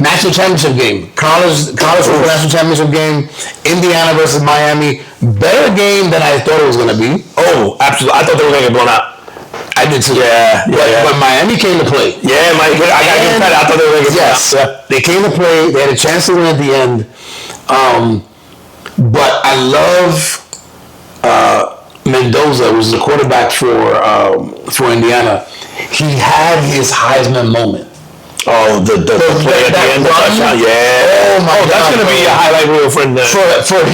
National championship game, college football national championship game, Indiana versus Miami. Better game than I thought it was going to be. Oh, absolutely. I thought they were going to get blown out. I did too. But Miami came to play. Yeah, I got to give credit. I thought they were going to get blown out. Yeah. They came to play. They had a chance to win at the end. But I love Mendoza, who was the quarterback for Indiana. He had his Heisman moment. Oh, the play at the end. Oh my God! That's going to be a highlight reel for him. Forever.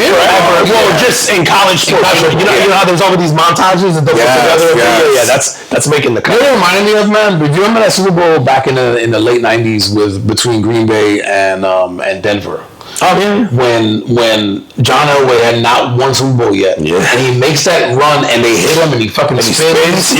Well, just in college sports. You know how there's all these montages and they'll put together. Yeah, that's making the cut. You know what it reminded me of, man? Do you remember that Super Bowl back in the late '90s between Green Bay and Denver? Oh yeah. When John Elway had not won Super Bowl yet, and he makes that run and they hit him and he fucking spins.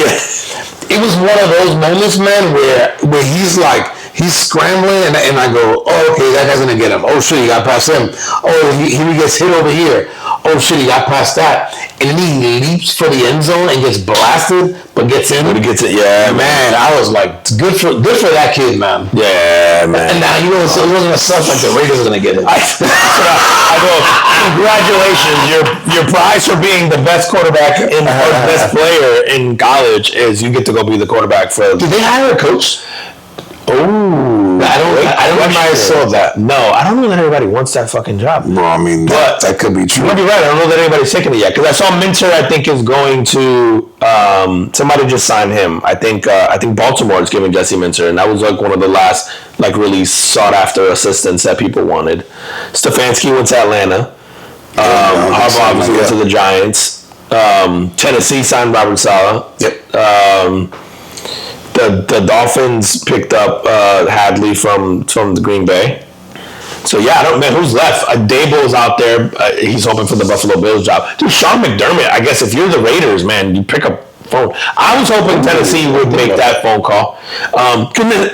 It was one of those moments, man, where he's like. He's scrambling, and I go, oh, okay, that guy's going to get him. Oh, shit, he got past him. Oh, he gets hit over here. Oh, shit, he got past that. And then he leaps for the end zone and gets blasted, but gets in. But he gets it, man. I was like, good for that kid, man. Yeah, man. And now, it wasn't going to suck like the Raiders are going to get it. I go, congratulations. Your prize for being the best quarterback or the best player in college is you get to go be the quarterback for. Did they hire a coach? Oh, I don't know. I saw that. No, I don't know that everybody wants that fucking job. No, I mean that could be true. You might be right. I don't know that anybody's taking it yet because I saw Minter. I think is going to. Somebody just signed him. I think Baltimore is giving Jesse Minter, and that was like one of the last like really sought after assistants that people wanted. Stefanski went to Atlanta. Harbaugh obviously went to the Giants. Tennessee signed Robert Saleh. Yep. The Dolphins picked up Hadley from the Green Bay. So yeah, I don't know who's left. Dable's out there. He's hoping for the Buffalo Bills job. Dude, Sean McDermott. I guess if you're the Raiders, man, you pick up phone. I was hoping Tennessee would make that phone call.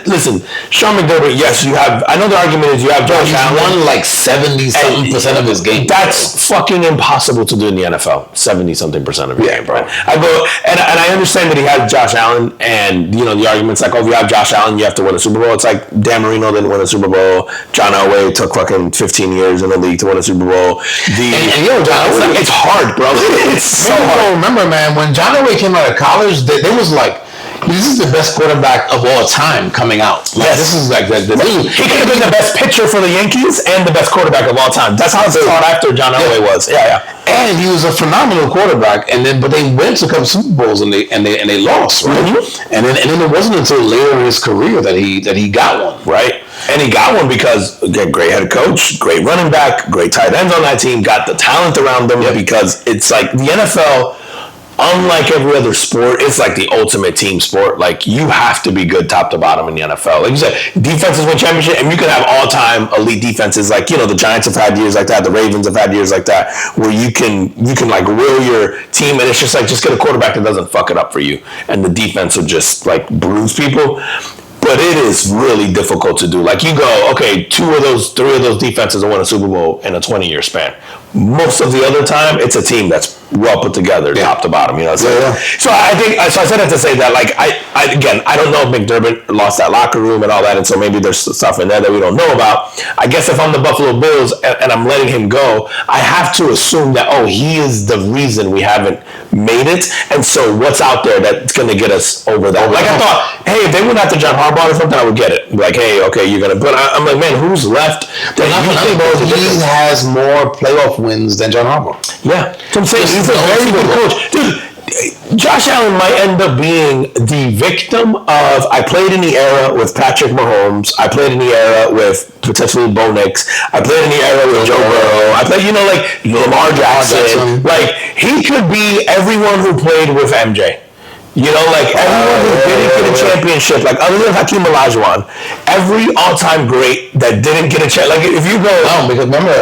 Listen, Sean McDermott, yes, you have. I know the argument is you have Josh Allen. Won like 70-something% of his game. That's fucking impossible to do in the NFL. 70-something% of your game, bro. I go and I understand that he has Josh Allen, and you know the argument's like, oh, if you have Josh Allen, you have to win a Super Bowl. It's like Dan Marino didn't win a Super Bowl. John Elway took fucking 15 years in the league to win a Super Bowl. It's hard, bro. It's so hard. Remember, man, when John Elway came out of college, they was like, this is the best quarterback of all time coming out. Like, this is like the dude. He could have been the best pitcher for the Yankees and the best quarterback of all time. That's how sought after John Elway was. Yeah. And he was a phenomenal quarterback. But they went to a couple Super Bowls and they lost, right? Mm-hmm. And then it wasn't until later in his career that he got one, right? And he got one because again, great head coach, great running back, great tight ends on that team, got the talent around them because it's like the NFL. Unlike every other sport, it's like the ultimate team sport. Like, you have to be good top to bottom in the NFL. Like you said, defenses win championship, and you can have all-time elite defenses. Like, you know, the Giants have had years like that. The Ravens have had years like that, where you can like will your team, and it's just like, just get a quarterback that doesn't fuck it up for you, and the defense will just like bruise people. But it is really difficult to do. Like, you go, okay, 3 of those defenses will win a Super Bowl in a 20-year span. most of the other time, it's a team that's well put together, top to bottom. You know, so, so I think so. I said that to say that, like, I don't know if McDermott lost that locker room and all that, and so maybe there's stuff in there that we don't know about. I guess if I'm the Buffalo Bills and I'm letting him go, I have to assume that he is the reason we haven't made it, and so what's out there that's going to get us over that? Like I thought, hey, if they went after John Harbaugh or something, I would get it. Like, hey, okay, you're gonna. But I'm like, man, who's left? That he has more playoff wins than John Harbaugh. Yeah, so I'm saying he's a very good coach, dude. Josh Allen might end up being the victim of, I played in the era with Patrick Mahomes, I played in the era with potentially Bo Nix, I played in the era with Joe Burrow, I played, like Lamar Jackson. Like, he could be everyone who played with MJ. Everyone who didn't get a championship, like other than Hakeem Olajuwon, every all-time great that didn't get a chance. Like if you go, because remember,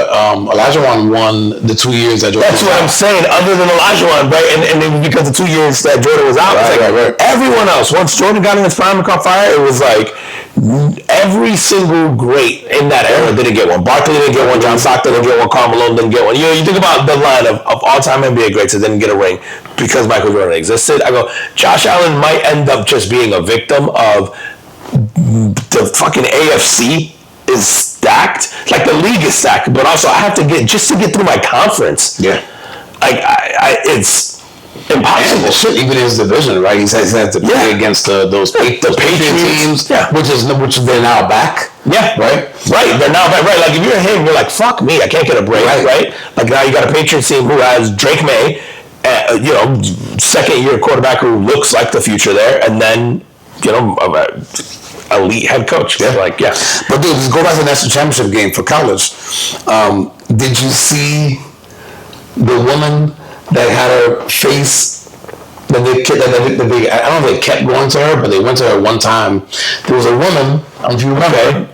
Olajuwon won the 2 years that Jordan. That's what I'm saying. Other than Olajuwon, right? And it was because the 2 years that Jordan was out, right. Everyone else. Once Jordan got in his prime and caught fire, it was like every single great in that era didn't get one. Barkley didn't get one. John Stockton didn't get one. Karl Malone didn't get one. You think about the line of all-time NBA greats that didn't get a ring because Michael Jordan existed. I go, Josh Allen might end up just being a victim of the fucking AFC is stacked. Like, the league is stacked, but also I have to get through my conference. Yeah. It's impossible. And shit, even in his division, right? He has to play against those Patriot teams, which they're now back. Yeah. Right? Right. They're now back. Right. Like, if you're him, you're like, fuck me, I can't get a break. Right? Like, now you got a Patriots team who has Drake May, second-year quarterback who looks like the future there, and then, elite head coach. Yeah. But dude, let's go back to the national championship game for college. Did you see the woman that had her face, I don't know if they kept going to her, but they went to her one time. There was a woman, I don't know if you remember,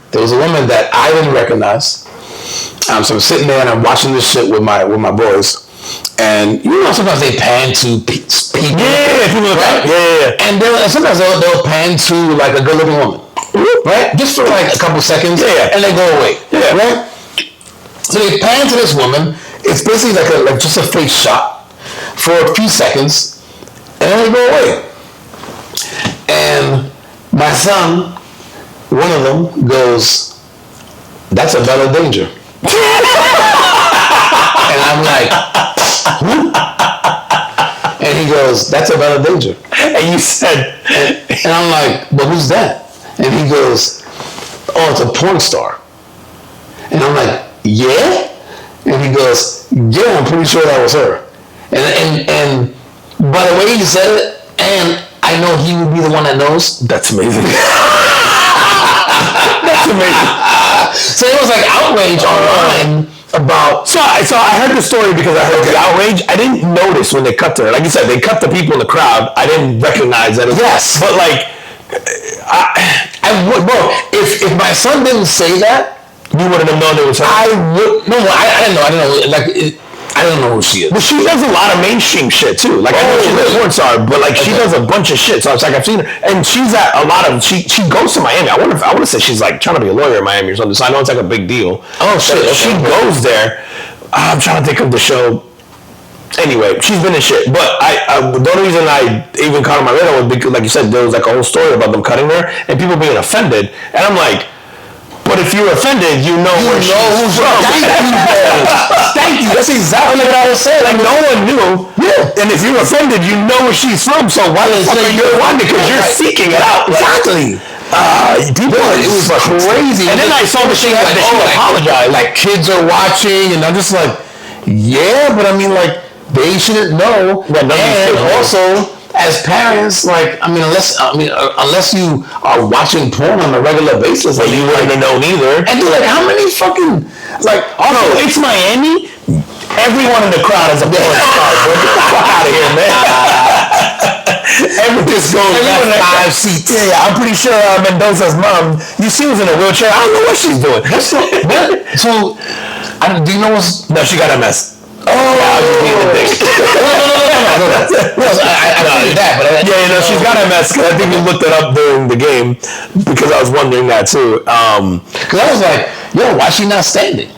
there was a woman that I didn't recognize. So I'm sitting there and I'm watching this shit with my boys. And sometimes they pan to people. Right? Yeah. And sometimes they'll pan to like a good-looking woman, right? Just for like a couple seconds, and they go away, right? So they pan to this woman. It's basically like just a face shot for a few seconds, and then they go away. And my son, one of them, goes, "That's a Bella Danger." And I'm like, who? And he goes, "That's a Bella Danger." And you said, and I'm like, "But who's that?" And he goes, "Oh, it's a porn star." And I'm like, "Yeah?" And he goes, "Yeah, I'm pretty sure that was her." And by the way he said it, and I know he would be the one that knows. That's amazing. That's amazing. So it was like outrage online about. So I heard the story because I heard the outrage. I didn't notice when they cut to her. Like you said, they cut the people in the crowd. I didn't recognize that. But like, if my son didn't say that, you wouldn't have known it was her. I didn't know. I don't know who she is. But she does a lot of mainstream shit too. Like, I know she's a porn star, but like she does a bunch of shit. So it's like I've seen her, and she's at a lot of. She goes to Miami. I want to say she's like trying to be a lawyer in Miami or something. So I know it's like a big deal. Oh shit! She goes there. I'm trying to think of the show. Anyway, she's been in shit. But the only reason I even caught on my radar was because, like you said, there was like a whole story about them cutting her and people being offended, and I'm like. But if you're offended, you know where she's from. Thank you. That's exactly what I was saying. Like, no one knew. Yeah. And if you're offended, you know where she's from. So why the fuck are you offended? Because you're seeking it out. Exactly. It was crazy. And then I saw the thing that she apologized. Like, kids are watching, and I'm just like, yeah, but I mean, like, they shouldn't know. And also, as parents, like, unless you are watching porn on a regular basis, like, you wouldn't have known either. And dude, like, how many fucking, like, it's Miami. Everyone in the crowd is a porn star, bro. Get the fuck out of here, man. Everyone's going back 5 seats. Yeah, I'm pretty sure Mendoza's mom, you see, was in a wheelchair. I don't know what she's doing. So, do you know what's... No, she got MS. Oh, no. She's got MS. I think we looked it up during the game because I was wondering that too. Because I was like, yo, why is she not standing?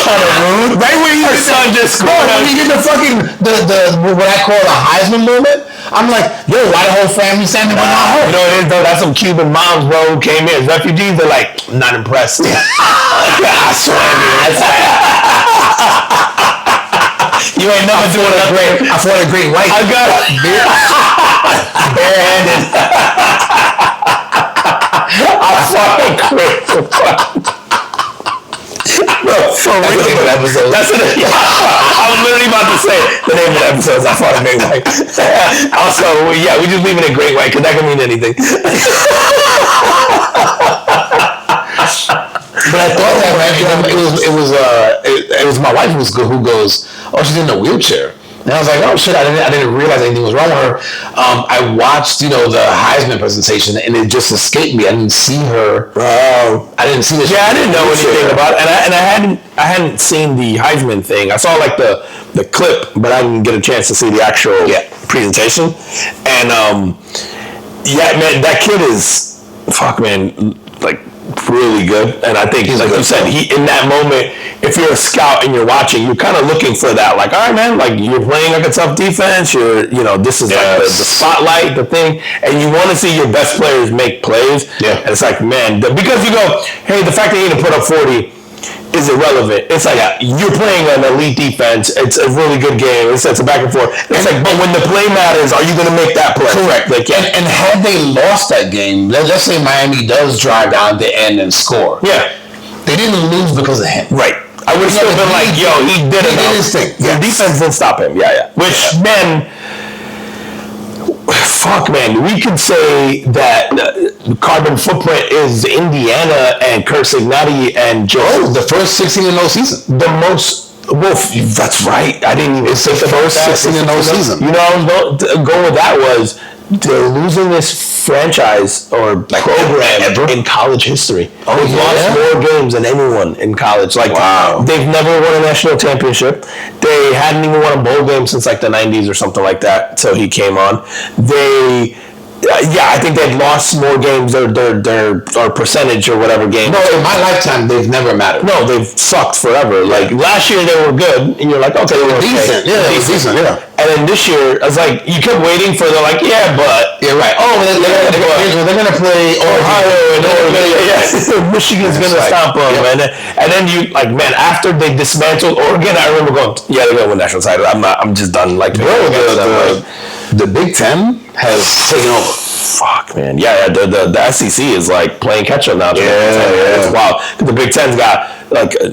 kind of rude. Right when your son just scored. When you get the fucking the what I call the Heisman moment, I'm like, yo, why the whole family standing by my home? You know what it is though? That's some Cuban moms, bro, who came in as refugees. They're like, not impressed. I swear. You ain't never doing a great. I fought a great white. I got barehanded. I fought a great. That's what I was literally about to say the name of the episode is I fought a great white. Also, yeah, we just leaving it great white because that can mean anything. But I thought that it was my wife who goes, oh, she's in a wheelchair. And I was like, oh shit, I didn't realize anything was wrong with her. I watched, the Heisman presentation, and it just escaped me. I didn't see her. I didn't see this. Yeah, I didn't know anything about it, and I hadn't seen the Heisman thing. I saw like the clip, but I didn't get a chance to see the actual presentation. And man, that kid is like really good. And I think, like you said, he in that moment, if you're a scout and you're watching, you're kind of looking for that. Like, all right, man, like you're playing like a tough defense. This is like the spotlight, the thing, and you want to see your best players make plays. Yeah, and it's like, man, because you go, hey, the fact that you didn't put up 40 is irrelevant. It's like you're playing an elite defense. It's a really good game. It's a back and forth. It's like, but when the play matters, are you going to make that play? Correct. Like, and had they lost that game, let's say Miami does drive down the end and score. Yeah, they didn't lose because of him. Right. I would have still been like, yo, he did enough. He did his thing. The defense didn't stop him. Yeah. Which then. Fuck, man. We could say that carbon footprint is Indiana and Kurt Signati and Joe. Oh, the first 16-0 season. The most. Well, that's right. I didn't even think the first 16-0 season. You know, I was going with that was they're losing this franchise or program in college history. Oh, they've lost more games than anyone in college. Like, they've never won a national championship. They hadn't even won a bowl game since like the 90s or something like that. So he came on. I think they've lost more games or percentage or whatever game. No, in my lifetime, they've never mattered. No, they've sucked forever. Yeah. Like last year, they were good, and you're like, okay, they were decent. Yeah, they were decent. Yeah. And then this year, I was like, you kept waiting for the like, but yeah, right. Oh, they're gonna play Ohio and Oregon. Yeah, Michigan's gonna stomp them, and then you like, man, after they dismantled Oregon, I remember going, they're gonna win national title. I'm just done. Like, the Big Ten has taken over. Fuck, man. Yeah, the SEC is like playing catch up now. It's wild. The Big Ten's got like a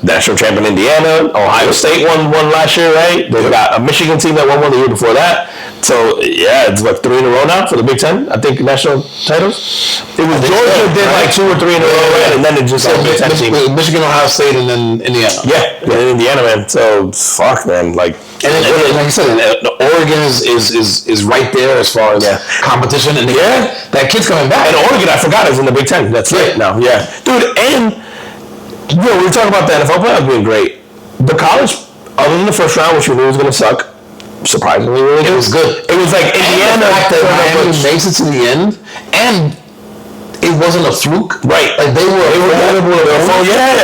national champion Indiana. Ohio State won last year, right? They've got a Michigan team that won one the year before that. So it's like 3 in a row now for the Big Ten. I think national titles. It was Georgia did like 2 or 3 in a row, right? And then it just Big Ten team. Michigan, Ohio State, and then Indiana. Yeah, Indiana, man. So fuck, man. Like, and like you said, Oregon is right there as far as competition. And that kid's coming back. And Oregon, I forgot, is in the Big Ten. That's right now. Yeah, dude. And we were talking about the NFL playoffs being great. The college, other than the first round, which we knew was going to suck, surprisingly really good. It was good. It was like Indiana that Miami makes it to the end, and it wasn't a fluke. Right. Like they were right.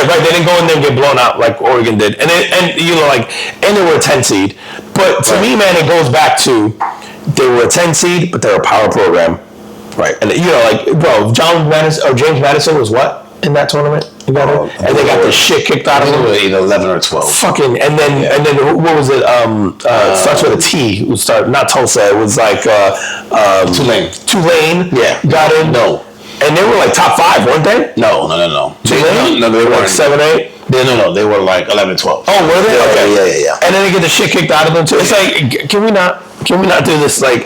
They didn't go in there and get blown out like Oregon did. And they were a 10 seed. But to me, man, it goes back to they were a 10 seed, but they're a power program. Right. And James Madison was what in that tournament? And they got the shit kicked out of them. 11 or 12. Fucking and then what was it? Starts with a T. It started not Tulsa. It was like Tulane. Yeah. Got in. No. And they were like top 5, weren't they? No. Tulane? No, they were like 7, 8. No, they were like 11, 12. Oh, were they? Okay. Yeah. And then they get the shit kicked out of them too. It's like, can we not do this? Like,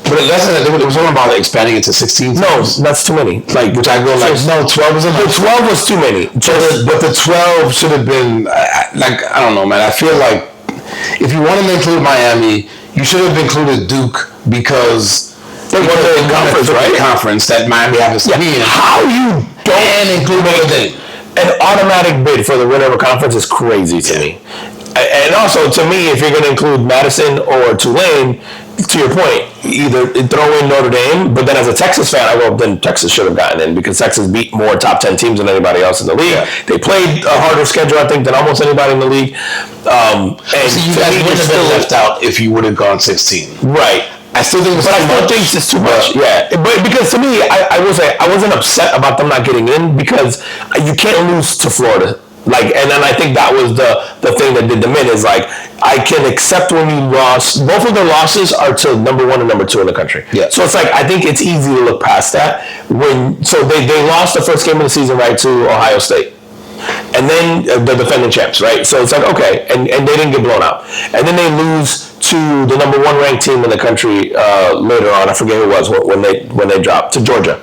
but it was all about like expanding it to 16. No, that's too many. Like, which I go like, no, 12 was enough. The 12 was too many. But the 12 should have been like, I don't know, man. I feel like if you wanted to include Miami, you should have included Duke because they won the conference, right? Conference that Miami happens to be in. How you don't include an automatic bid for the winner of a conference is crazy to me. And also, to me, if you're going to include Madison or Tulane, to your point, either throw in Notre Dame, but then as a Texas fan, I go, then Texas should have gotten in because Texas beat more top 10 teams than anybody else in the league. Yeah. They played a harder schedule, I think, than almost anybody in the league. And so you guys wouldn't have been left out if you would have gone 16. Right. I still think it's too much. Yeah, but because to me, I will say I wasn't upset about them not getting in because you can't lose to Florida. Like, and then I think that was the thing that did them in is like, I can accept when you lost. Both of their losses are to number 1 and number 2 in the country. Yeah. So it's like, I think it's easy to look past that. So they lost the first game of the season, right, to Ohio State. And then the defending champs, right? So it's like, okay, and they didn't get blown out. And then they lose to the number 1 ranked team in the country later on. I forget who it was when they dropped to Georgia.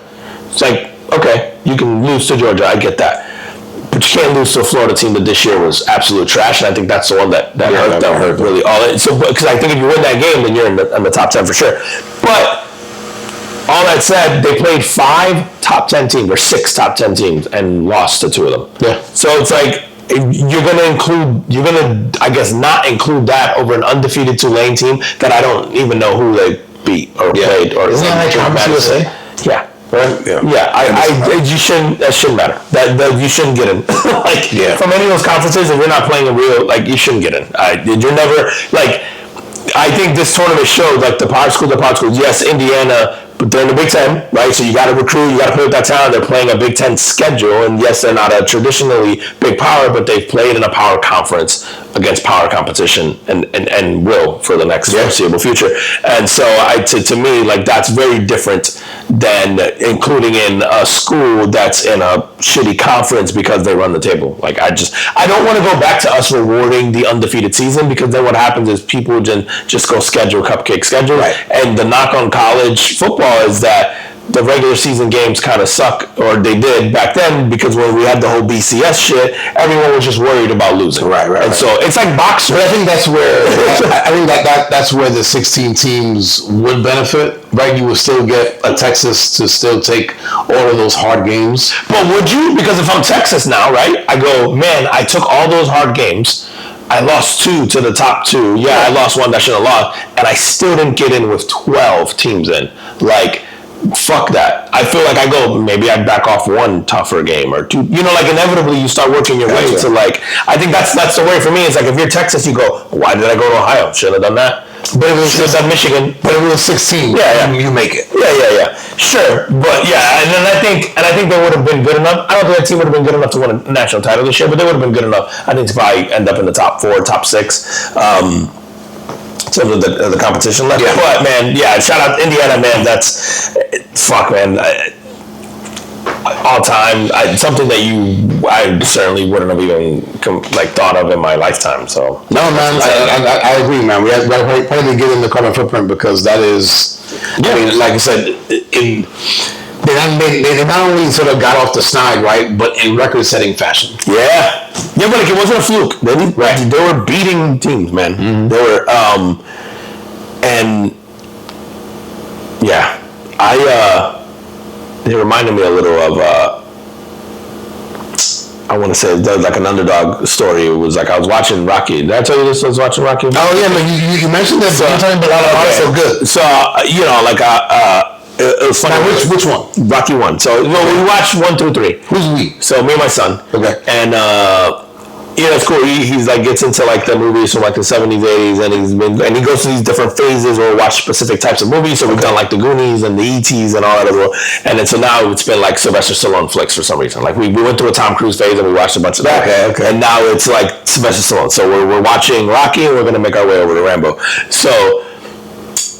It's like, okay, you can lose to Georgia. I get that. But you can't lose to a Florida team that this year was absolute trash, and I think that's the one that hurt them really. So because I think if you win that game, then you're in the top 10 for sure. But all that said, they played 5 top 10 teams or 6 top 10 teams and lost to 2 of them. Yeah. So it's like you're gonna I guess not include that over an undefeated Tulane team that I don't even know who they beat or played or. Isn't that like Conference USA? Yeah. Right? Yeah. You shouldn't. That shouldn't matter. That you shouldn't get in. From any of those conferences, if you're not playing a real, you shouldn't get in. You're never like. I think this tournament showed the power schools. Yes, Indiana, but they're in the Big Ten, right? So you got to recruit. You got to play with that talent. They're playing a Big Ten schedule, and yes, they're not a traditionally big power, but they've played in a power conference against power competition, and will for the next foreseeable future. And so, to me, that's very different than including in a school that's in a shitty conference because they run the table. I don't want to go back to us rewarding the undefeated season because then what happens is people just go cupcake schedule. Right. And the knock on college football is that the regular season games kind of suck, or they did back then, because when we had the whole BCS shit, everyone was just worried about losing. Right. And so it's like boxing. But I think that's where that's where the 16 teams would benefit. Right, you would still get a Texas to still take all of those hard games. But would you? Because if I'm Texas now, right, I go, man, I took all those hard games. I lost 2 to the top 2. Yeah, I lost 1 that I should have lost, and I still didn't get in with 12 teams in. Fuck that. I feel like I go, maybe I'd back off 1 tougher game or 2. Inevitably you start working your way to I think that's the way for me. It's if you're Texas, you go, why did I go to Ohio? Shouldn't have done that. But it was done Michigan. But it was 16. You make it. Yeah. Sure. But and then I think they would have been good enough. I don't think that team would have been good enough to win a national title this year, but they would have been good enough, I think, to probably end up in the top 4, top 6. Some of the competition left. Yeah. But man, shout out Indiana, man. That's fuck, man. All time, something that I certainly wouldn't have even thought of in my lifetime. So no, man, I agree, man. We have to get in the carbon footprint because that is. I mean, like I said, they not only sort of got off the snide, right, but in record-setting fashion. Yeah, but it wasn't a fluke. They were beating teams, man. Mm-hmm. They were, and they reminded me a little of. I want to say like an underdog story. It was I was watching Rocky. Did I tell you this? I was watching Rocky. Oh yeah, man, you mentioned this. You're talking about so good. So it was funny. Now, which one? Rocky 1. So we watched 1 through 3. Who's we? So me and my son. Okay. And it's cool. He's gets into the movies from the 70s, 80s, and he goes through these different phases or watch specific types of movies. So we've done the Goonies and the E.T.s and all that as well. And then so now it's been Sylvester Stallone flicks for some reason. We went through a Tom Cruise phase and we watched a bunch of that. Okay. And now it's Sylvester Stallone. So we're watching Rocky and we're gonna make our way over to Rambo. So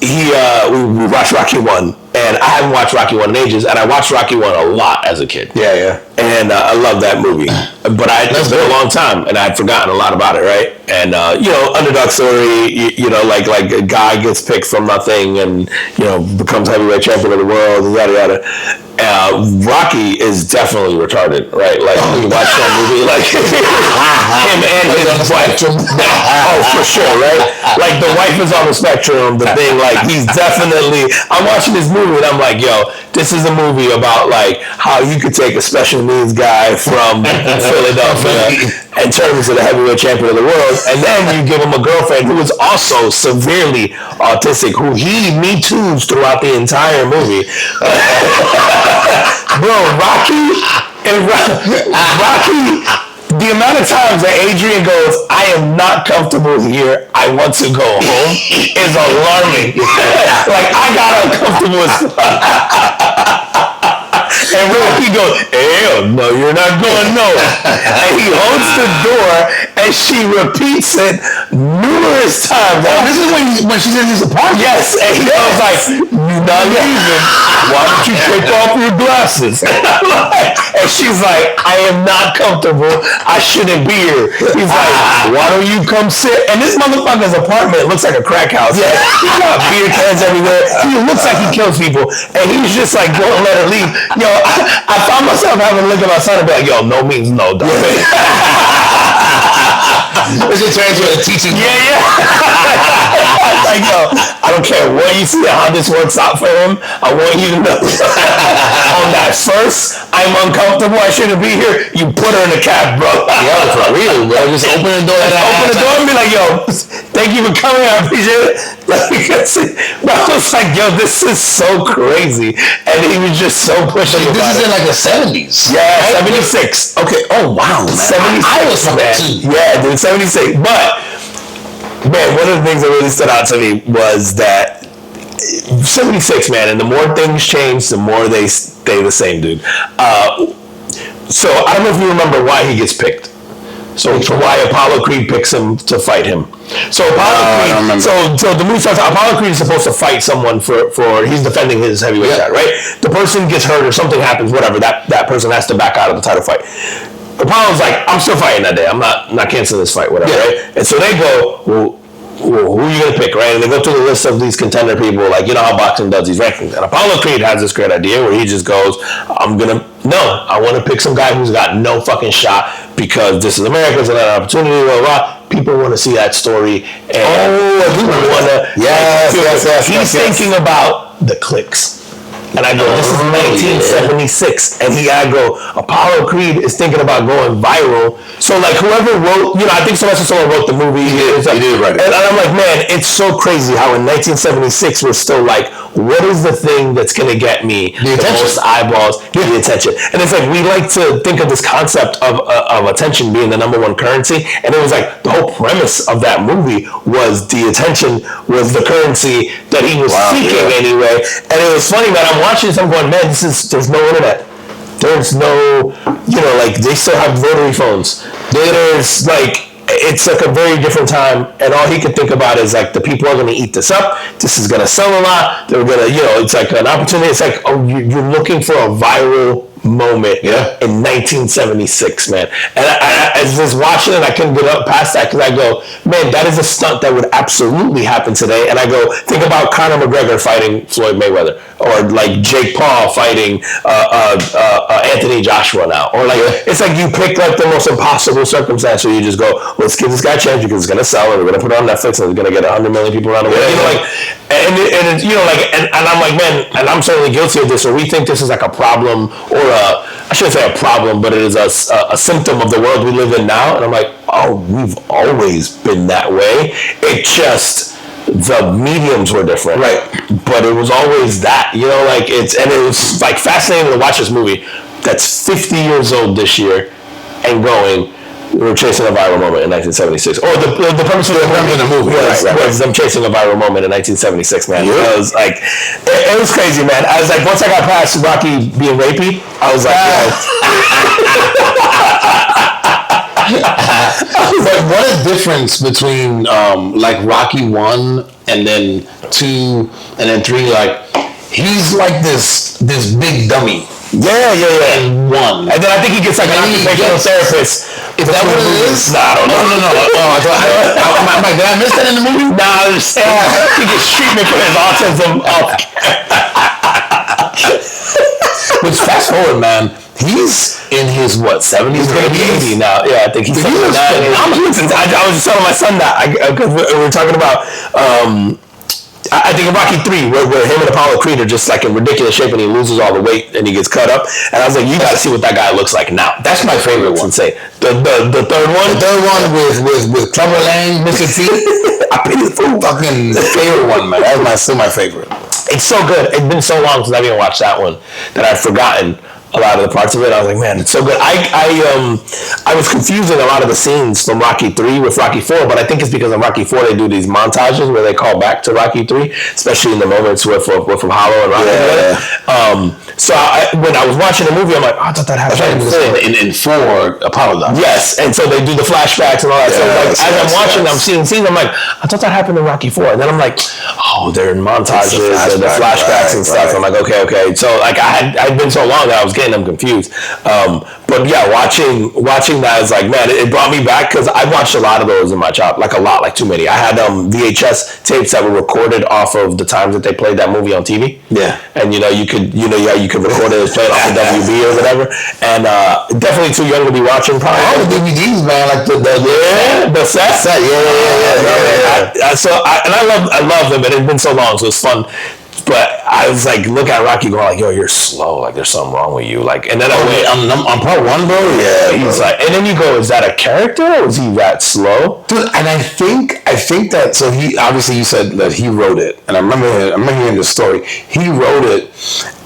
we watched Rocky 1. And I haven't watched Rocky 1 in ages, and I watched Rocky 1 a lot as a kid. Yeah. And I love that movie. But it's been a long time, and I'd forgotten a lot about it, right? And, underdog story, like a guy gets picked from nothing and, becomes heavyweight champion of the world, yada, yada. Rocky is definitely retarded, right? When you watch that movie, him and his wife. Oh, for sure, right? The wife is on the spectrum, the thing, he's definitely, I'm watching this movie and I'm yo, this is a movie about how you could take a special needs guy from Philadelphia and turn him into the heavyweight champion of the world. And then you give him a girlfriend who is also severely autistic, who he Me Too's throughout the entire movie. Bro, Rocky, the amount of times that Adrian goes, I am not comfortable here, I want to go home, is alarming. Like, I got uncomfortable as and Rocky goes, hell no, you're not going no. And he holds the door and she repeats it numerous times. Oh, this is when she's in his apartment? Yes, and he goes like, you're not leaving. Why don't you take off your glasses? And she's like, I am not comfortable. I shouldn't be here. He's like, why don't you come sit? And this motherfucker's apartment looks like a crack house. Yeah. He's got beer cans everywhere. He looks like he kills people. And he's just like, don't let her leave. Yo, I found myself having to look at my son and be like, yo, no means no, dog. This is turns into a teaching. Yeah. Like, yo, I don't care what you see, how this works out for him. I want you to know. On that first, I'm uncomfortable, I shouldn't be here. You put her in the cab, bro. Yo, for real, bro. Just open the door. Open the door and be like, yo, thank you for coming. I appreciate it. Like, bro, I was like, yo, this is so crazy. And he was just so pushing. This is in like the 70s. Yeah, 76. Okay. Oh wow, man. 76. I was from that too. Yeah, dude, 76. But man, one of the things that really stood out to me was that 76, man, and the more things change, the more they stay the same, dude. So I don't know if you remember why he gets picked. So why Apollo Creed picks him to fight him. So Apollo Creed. So the movie starts out. Apollo Creed is supposed to fight someone for he's defending his heavyweight title, right? The person gets hurt or something happens, whatever. That person has to back out of the title fight. Apollo's like, I'm still fighting that day. I'm not canceling this fight, whatever, right? And so they go, well, who are you going to pick, right? And they go through the list of these contender people, like, you know how boxing does these rankings. And Apollo Creed has this great idea where he just goes, I want to pick some guy who's got no fucking shot because this is America, it's another opportunity, blah, blah. People want to see that story. And people want to... Yes. He's thinking about the clicks. And I go, this is 1976. And I go, Apollo Creed is thinking about going viral. So like whoever wrote, I think Sylvester Stallone wrote the movie. He did write it. And I'm like, man, it's so crazy how in 1976 we're still like, what is the thing that's going to get me the most eyeballs, the attention? And it's like, we like to think of this concept of attention being the number one currency. And it was like, the whole premise of that movie was the attention was the currency that he was seeking anyway. And it was funny, man, I'm watching this, I'm going, man, there's no internet. There's no, like, they still have rotary phones. There's, like, it's like a very different time, and all he could think about is, like, the people are going to eat this up. This is going to sell a lot. They're going to, it's like an opportunity. It's like, you're looking for a viral moment in 1976, man. And I was just watching it, I couldn't get up past that because I go, man, that is a stunt that would absolutely happen today. And I go, think about Conor McGregor fighting Floyd Mayweather, or like Jake Paul fighting Anthony Joshua now, or like it's like you pick like the most impossible circumstance where you just go, let's give this guy a chance because it's gonna sell and we're gonna put it on Netflix and it's gonna get 100 million people around the world. And I'm like, man, and I'm certainly guilty of this, or we think this is like a problem, or I shouldn't say a problem, but it is a symptom of the world we live in now. And I'm like, oh, we've always been that way. It just, the mediums were different. Right. But it was always that, and it was like fascinating to watch this movie that's 50 years old this year and going, we're chasing a viral moment in 1976. Or the premise of the movie was them chasing a viral moment in 1976, man. It was like, it was crazy, man. I was like, once I got past Rocky being rapey, I was like, I was like, what a difference between like Rocky 1 and then 2 and then 3. Like, he's like this big dummy. Yeah. And 1. And then I think he gets like an occupational therapist. Is that what it is? Nah, I don't know. No. Did I miss that in the movie? Nah, I was saying he gets treatment for his autism. Which, fast forward, man, he's in his 70s? He's going to be 80 now. Yeah, I think he's 79. I was just telling my son that because we were talking about I think of Rocky 3, where him and Apollo Creed are just like in ridiculous shape, and he loses all the weight and he gets cut up. And I was like, you got to see what that guy looks like now. That's my favorite one. Insane. The third one. The third one with Clubber Lang, Mr. T. I picked the fucking favorite one, man. That's still my favorite. It's so good. It's been so long since I've even watched that one that I've forgotten a lot of the parts of it. I was like, man, it's so good. I was confusing a lot of the scenes from Rocky 3 with Rocky 4, but I think it's because in Rocky 4 they do these montages where they call back to Rocky 3, especially in the moments with Apollo and Rocky. Yeah. So when I was watching the movie, I'm like, oh, I thought that happened in 4, Apollo died. Yes, and so they do the flashbacks and all that. So like, as I'm watching, I'm seeing scenes, I'm like, I thought that happened in Rocky 4, and then I'm like, oh, they're in montages and the flashbacks and stuff. I'm like, okay. So like I'd been so long that I was getting them confused. But yeah, watching that is like, man, it brought me back because I watched a lot of those in my childhood, like too many. I had VHS tapes that were recorded off of the times that they played that movie on TV. Yeah, and you could record it as playing off the WB or whatever. And definitely too young to be watching. Probably all the DVDs, man, like the set. Yeah. So I love them, and it's been so long, so it's fun. But I was like, look at Rocky going like, yo, you're slow. Like, there's something wrong with you. Like, and then I'm part 1, bro. Yeah, he's like, and then you go, is that a character or is he that slow? Dude, and I think that. So he obviously you said that he wrote it, and I remember hearing the story. He wrote it,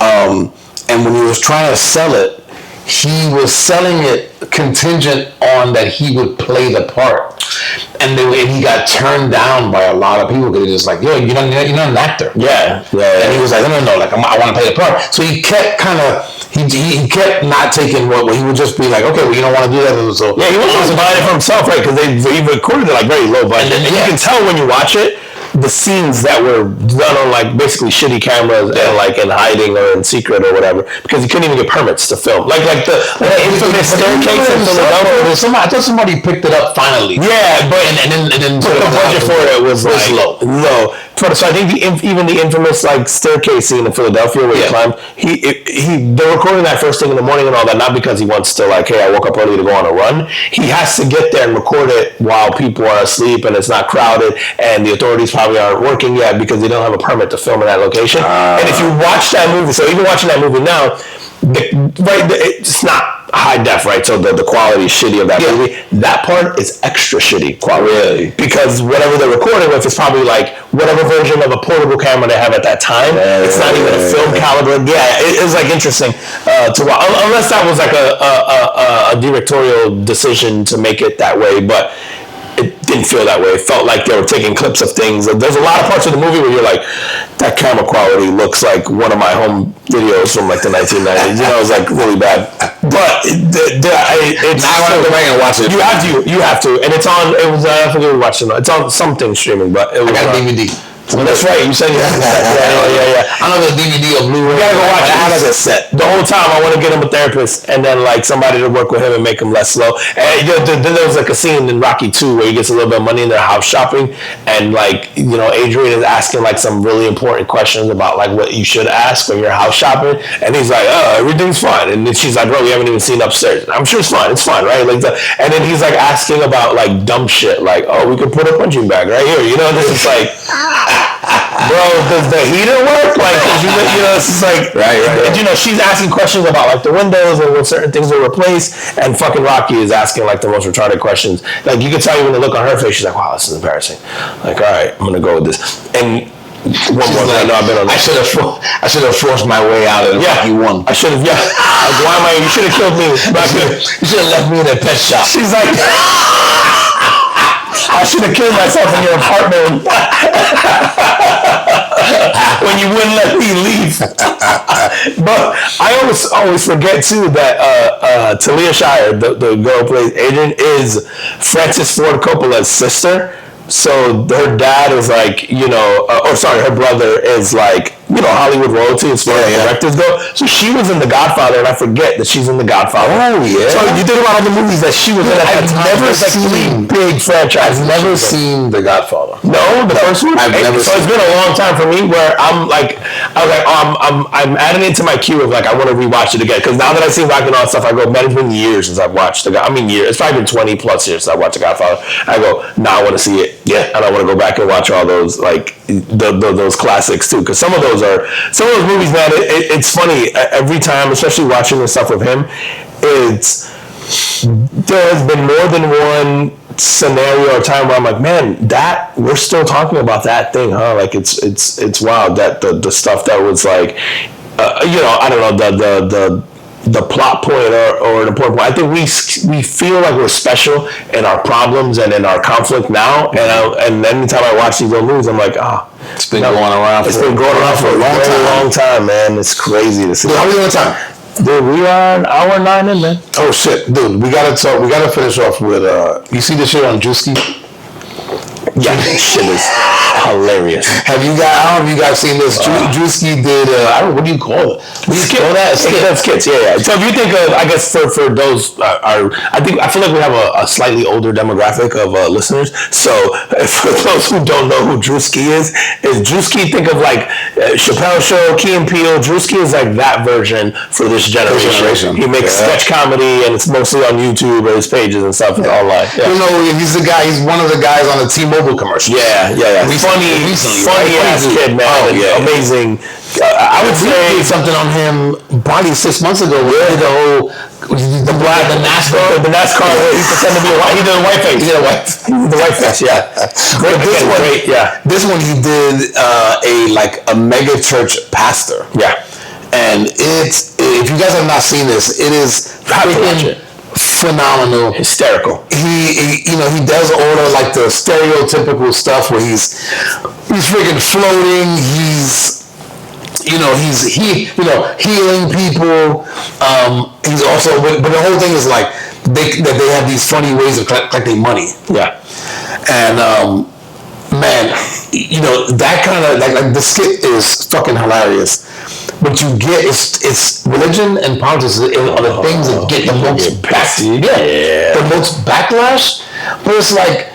and when he was trying to sell it, he was selling it contingent on that he would play the part, and he got turned down by a lot of people because they're just like, yo, you're not an actor. Yeah. And he was like, no, like I want to play the part. So he kept he kept not taking what he would just be like, okay, well, you don't want to do that. So yeah, he wasn't buying it for himself, right? Because he recorded it like very low budget, and you can tell when you watch it. The scenes that were done on like basically shitty cameras and like in hiding or in secret or whatever, because you couldn't even get permits to film. Like the infamous staircase in Philadelphia. I thought somebody picked it up finally. Yeah, but and then the budget for it was like low. So I think even the infamous like staircase scene in Philadelphia where he climbed, they're recording that first thing in the morning and all that, not because he wants to like, hey, I woke up early to go on a run. He has to get there and record it while people are asleep and it's not crowded and the authorities probably aren't working yet because they don't have a permit to film in that location. And if you watch that movie, so even watching that movie now, it's not high def, right? So the quality is shitty of that movie. That part is extra shitty quality. Really? Because whatever they're recording with is probably like whatever version of a portable camera they have at that time. It's not even a film caliber. Yeah, it was like interesting to watch. Unless that was like a directorial decision to make it that way, but it didn't feel that way. It felt like they were taking clips of things. There's a lot of parts of the movie where you're like, that camera quality looks like one of my home videos from like the 1990s. It's like really bad. But it's. Now I want to go back and watch it. You have to. And it's on. It was. I forget we watched it. It's on something streaming, but it was. I got a DVD. Well, that's right. You said you had yeah. I don't know the DVD or Blu-ray. You gotta go watch it. I have a set. The whole time I want to get him a therapist and then like somebody to work with him and make him less slow. And then there was like a scene in Rocky 2 where he gets a little bit of money in their house shopping, and like Adrian is asking like some really important questions about like what you should ask when you're house shopping, and he's like, oh, everything's fine, and then she's like, bro, we haven't even seen upstairs. I'm sure it's fine, right? Like and then he's like asking about like dumb shit, like, oh, we could put a punching bag right here, this is like. Bro, does the heater work? Like, it's just like, right. And, she's asking questions about like the windows and when certain things are replaced, and fucking Rocky is asking like the most retarded questions. Like, you can tell even the look on her face. She's like, wow, this is embarrassing. Like, all right, I'm gonna go with this. And one more thing, I know I've been on. I should have forced my way out of Rocky 1. I should have. Yeah. Like, why am I? You should have killed me. You should have left me in a pet shop. She's like. I should have killed myself in your apartment when you wouldn't let me leave. But I always forget too that Talia Shire, the girl who plays Adrian, is Francis Ford Coppola's sister. So her dad is like, her brother is like, Hollywood royalty as far as directors go. So she was in The Godfather, and I forget that she's in The Godfather. Oh, yeah. So you think about all the movies that she was in at that time. I've never seen big franchises. I've never seen The Godfather. No, the first one? So it's been a long time for me where I'm adding it to my queue of like, I want to rewatch it again. Because now that I've seen Rocky and all that stuff, I go, man, it's been years since I've watched years. It's probably been 20 plus years since I watched The Godfather. I go, now I want to see it. Yeah. And I want to go back and watch all those like those classics too, because some of those movies, man. It's funny every time, especially watching the stuff with him. There has been more than one scenario or time where I'm like, man, that we're still talking about that thing, huh? Like it's wild that the stuff that was like, I don't know, the plot point or an important point. I think we feel like we're special in our problems and in our conflict now. And anytime I watch these old movies, I'm like, it's been going around. It's been going around for a long time, man. It's crazy to see. Dude, how many time? Dude, we are an hour 9 in, man. Oh shit, dude, we gotta finish off with you see this shit on Druski? Yeah, that shit is hilarious. I don't know if you guys seen this. Druski did what do you call it? What do you call that? Skits, yeah. So if you think of, I guess for those I feel like we have a slightly older demographic of listeners. So for those who don't know who Druski is Druski, think of like Chappelle Show, Key and Peele. Druski is like that version for this generation. He makes sketch comedy, and it's mostly on YouTube or his pages and stuff online. Yeah. You know, he's one of the guys on the T-Mobile commercial. Yeah. Funny ass kid, man. Oh, yeah. Amazing. I would say something on him probably 6 months ago. Where did the NASCAR? The NASCAR. He pretended to be he did a white face. He did the white face. Yeah. Great. Yeah. This one he did a mega church pastor. Yeah. And if you guys have not seen this, it is freaking phenomenal, hysterical. He does all of like the stereotypical stuff where he's freaking floating. He's healing people. He's also, but the whole thing is like they have these funny ways of collecting money. Yeah. And man, that kind of like the skit is fucking hilarious. But you get it's religion and politics are the things that get the most the most backlash. But it's like,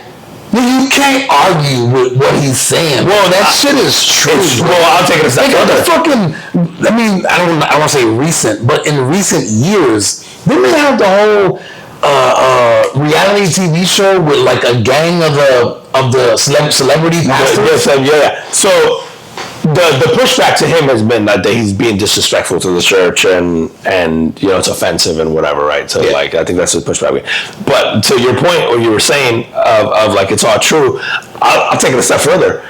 you can't argue with what he's saying. Well, that shit is true. I'll take it a step further. I don't want to say recent, but in recent years, didn't they have the whole reality TV show with like a gang of the celebrity pastors? Yeah. So the pushback to him has been that he's being disrespectful to the church and it's offensive and whatever, right? So like I think that's the pushback. But to your point, what you were saying of like it's all true, I'll take it a step further.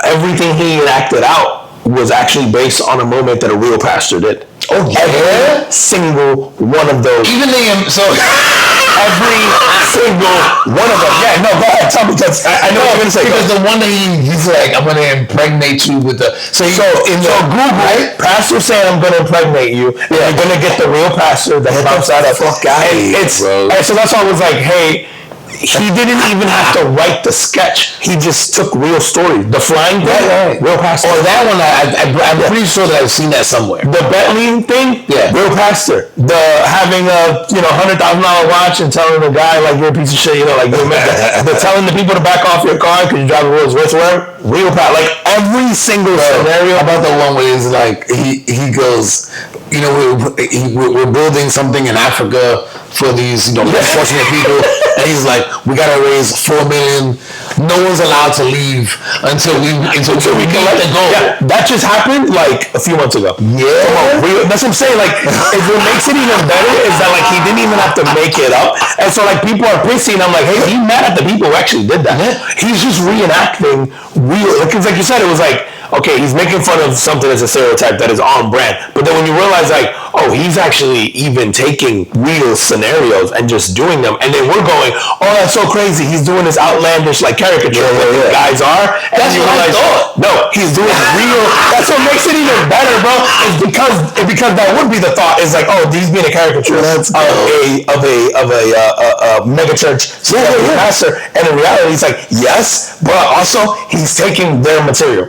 Everything he enacted out was actually based on a moment that a real pastor did. Oh yeah, every single one of those. Even every single one of them. Yeah, no, go ahead. Tell me, because I know what you're gonna say. Because the one that he's like, I'm gonna impregnate you with the. So Google, right? Pastor saying I'm gonna impregnate you. Yeah. You're gonna get the real pastor that comes out of. Fuck out. And so that's why I was like, hey. He didn't even have to write the sketch. He just took real stories. The flying thing, real pastor. Or that one, I'm pretty sure that I've seen that somewhere. The Bentley thing, real pastor. The having a $100,000 watch and telling the guy like you're a piece of shit, like the telling the people to back off your car because you drive a Rolls Royce, whatever. Real pastor. Like every single scenario. How about the one where he's like he goes, we're building something in Africa for these less fortunate people, and he's like, we gotta raise $4 million. No one's allowed to leave until we can let it go. Yeah, that just happened like a few months ago. Yeah, that's what I'm saying. Like, what makes it even better is that like he didn't even have to make it up, and so like people are pissy, and I'm like, hey, he's mad at the people who actually did that. He's just reenacting real. Because like you said, it was like, okay, he's making fun of something as a stereotype that is on brand, but then when you realize like, oh, he's actually even taking real scenarios and just doing them, and then we're going, oh, that's so crazy. He's doing this outlandish like caricature of what these guys are. And that's what I thought. No, he's doing real. That's what makes it even better, bro. Is because that would be the thought. Is like, oh, he's being a caricature of a mega church pastor, and in reality, it's like yes, but also he's taking their material.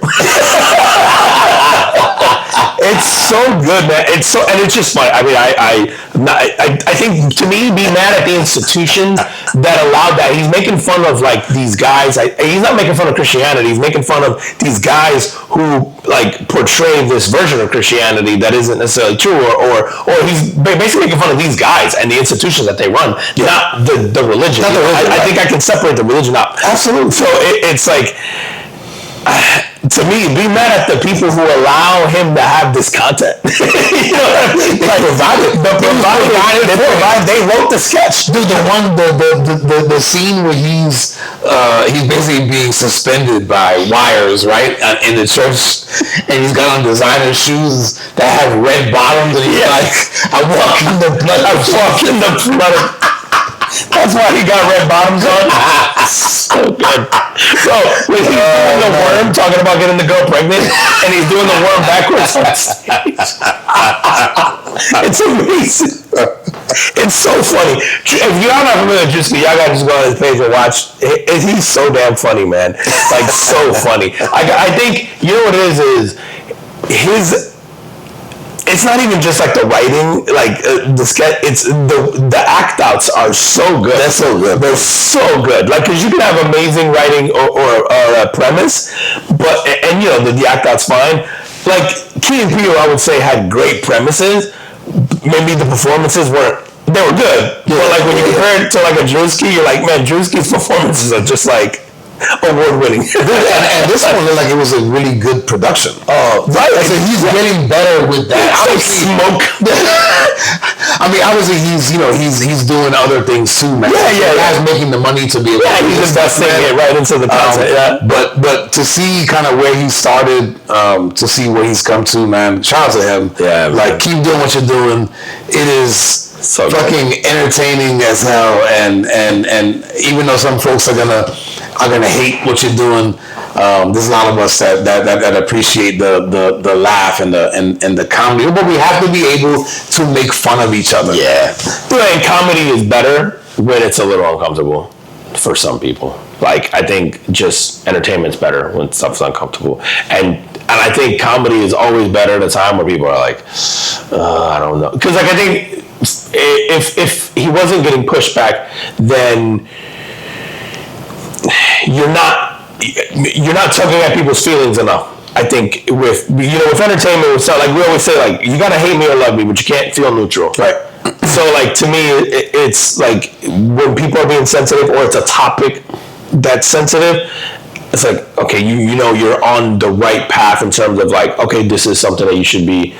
It's so good, man. It's just fun. I mean, I think to me, be mad at the institutions that allowed that. He's making fun of like these guys. He's not making fun of Christianity. He's making fun of these guys who like portray this version of Christianity that isn't necessarily true, or he's basically making fun of these guys and the institutions that they run, not the religion. Not the religion. I think I can separate the religion out. Absolutely. So it's like. To me, be mad at the people who allow him to have this content. You know what I mean? They wrote the sketch. Dude, the scene where he's basically being suspended by wires, right, in the church, and he's got on designer shoes that have red bottoms, and he's like, I walk in the blood. That's why he got red bottoms on. So good. So when he's doing the worm, talking about getting the girl pregnant, and he's doing the worm backwards on stage. It's amazing. It's so funny. If you're not familiar with Druski, y'all gotta just go on his page and watch. He's so damn funny, man. Like, so funny. I think, you know what it is his... It's not even just like the writing, like the sketch. It's the act outs are so good. They're so good. They're so good. Like, because you can have amazing writing or a premise, but and you know the act out's fine. Like Key and Peele, I would say, had great premises. Maybe the performances weren't. They were good, but like when you compare it to like a Druski, you're like, man, Druski's performances are just like award-winning. and this one looked like it was a really good production. Right. So he's getting better with that. Obviously, smoke. I mean, obviously he's doing other things too, man. Yeah. He's making the money to be able to he's investing it right into the content. But to see kind of where he started, to see where he's come to, man, shout out to him. Yeah, like keep doing what you're doing. It is so fucking entertaining as hell, and even though some folks are gonna hate what you're doing, there's a lot of us that appreciate the laugh and the comedy, but we have to be able to make fun of each other. Yeah, and comedy is better when it's a little uncomfortable for some people. Like, I think just entertainment's better when stuff's uncomfortable, and I think comedy is always better at a time where people are like, I don't know, because like I think if he wasn't getting pushback, then you're not tugging at people's feelings enough. I think with entertainment, it's not like we always say, like, you gotta hate me or love me, but you can't feel neutral. Right. So like to me, it's like when people are being sensitive or it's a topic that's sensitive, it's like, okay, you know you're on the right path in terms of like, okay, this is something that you should be,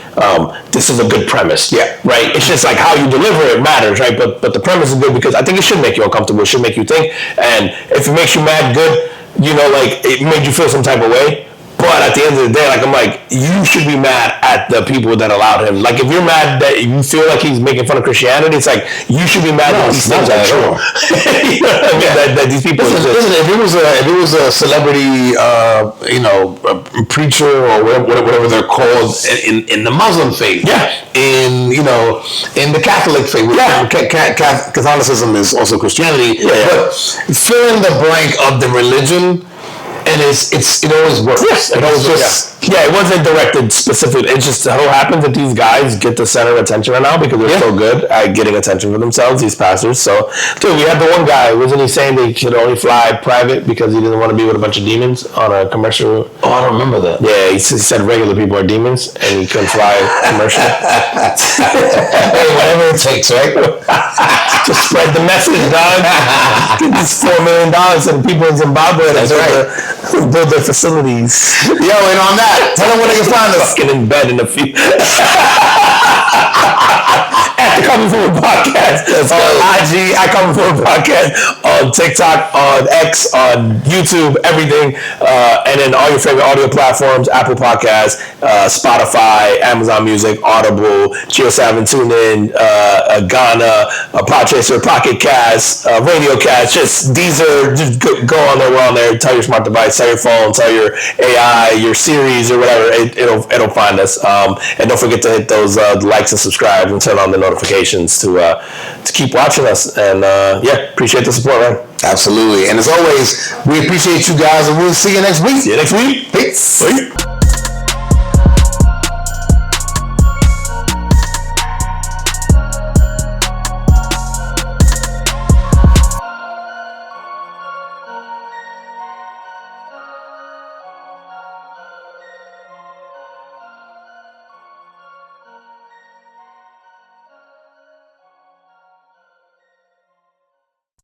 this is a good premise. Yeah. Right? It's just like how you deliver it matters, right? But the premise is good because I think it should make you uncomfortable. It should make you think. And if it makes you mad, good, like it made you feel some type of way. But at the end of the day, like, I'm like, you should be mad at the people that allowed him. Like, if you're mad that you feel like he's making fun of Christianity, it's like, you should be mad that these things are true. You know what I mean? That these people listen, if it was a celebrity, a preacher or whatever they're called in the Muslim faith, in the Catholic faith, Catholicism is also Christianity, but fill in the blank of the religion. And it always works. Yes, it always works. Yeah, it wasn't directed specifically. It just so happens that these guys get the center of attention right now because they're so good at getting attention for themselves, these pastors. So, dude, we had the one guy, wasn't he saying they could only fly private because he didn't want to be with a bunch of demons on a commercial? Oh, I don't remember that. Yeah, he said regular people are demons and he couldn't fly commercial. Hey, whatever it takes, right? To spread the message, dog. Get this $4 million to the people in Zimbabwe. That's right. Build their facilities. Yo, and on that, tell them where they can find us. Fucking in bed in a few. At the Coming Forward Podcast on IG, I Coming Forward Podcast on TikTok, on X, on YouTube, everything, and then all your favorite audio platforms: Apple Podcasts, Spotify, Amazon Music, Audible, Geo7, TuneIn, Ghana, Podchaser, Pocket Cast, Radio Cast. Just go on there. We're on there. Tell your smart device, tell your phone, tell your AI, your Series, or whatever. It'll find us. And don't forget to hit those likes and subscribe and turn on the notifications to keep watching us. And appreciate the support, man. Absolutely. And as always, we appreciate you guys, and we'll see you next week. See you next week. Peace. Peace.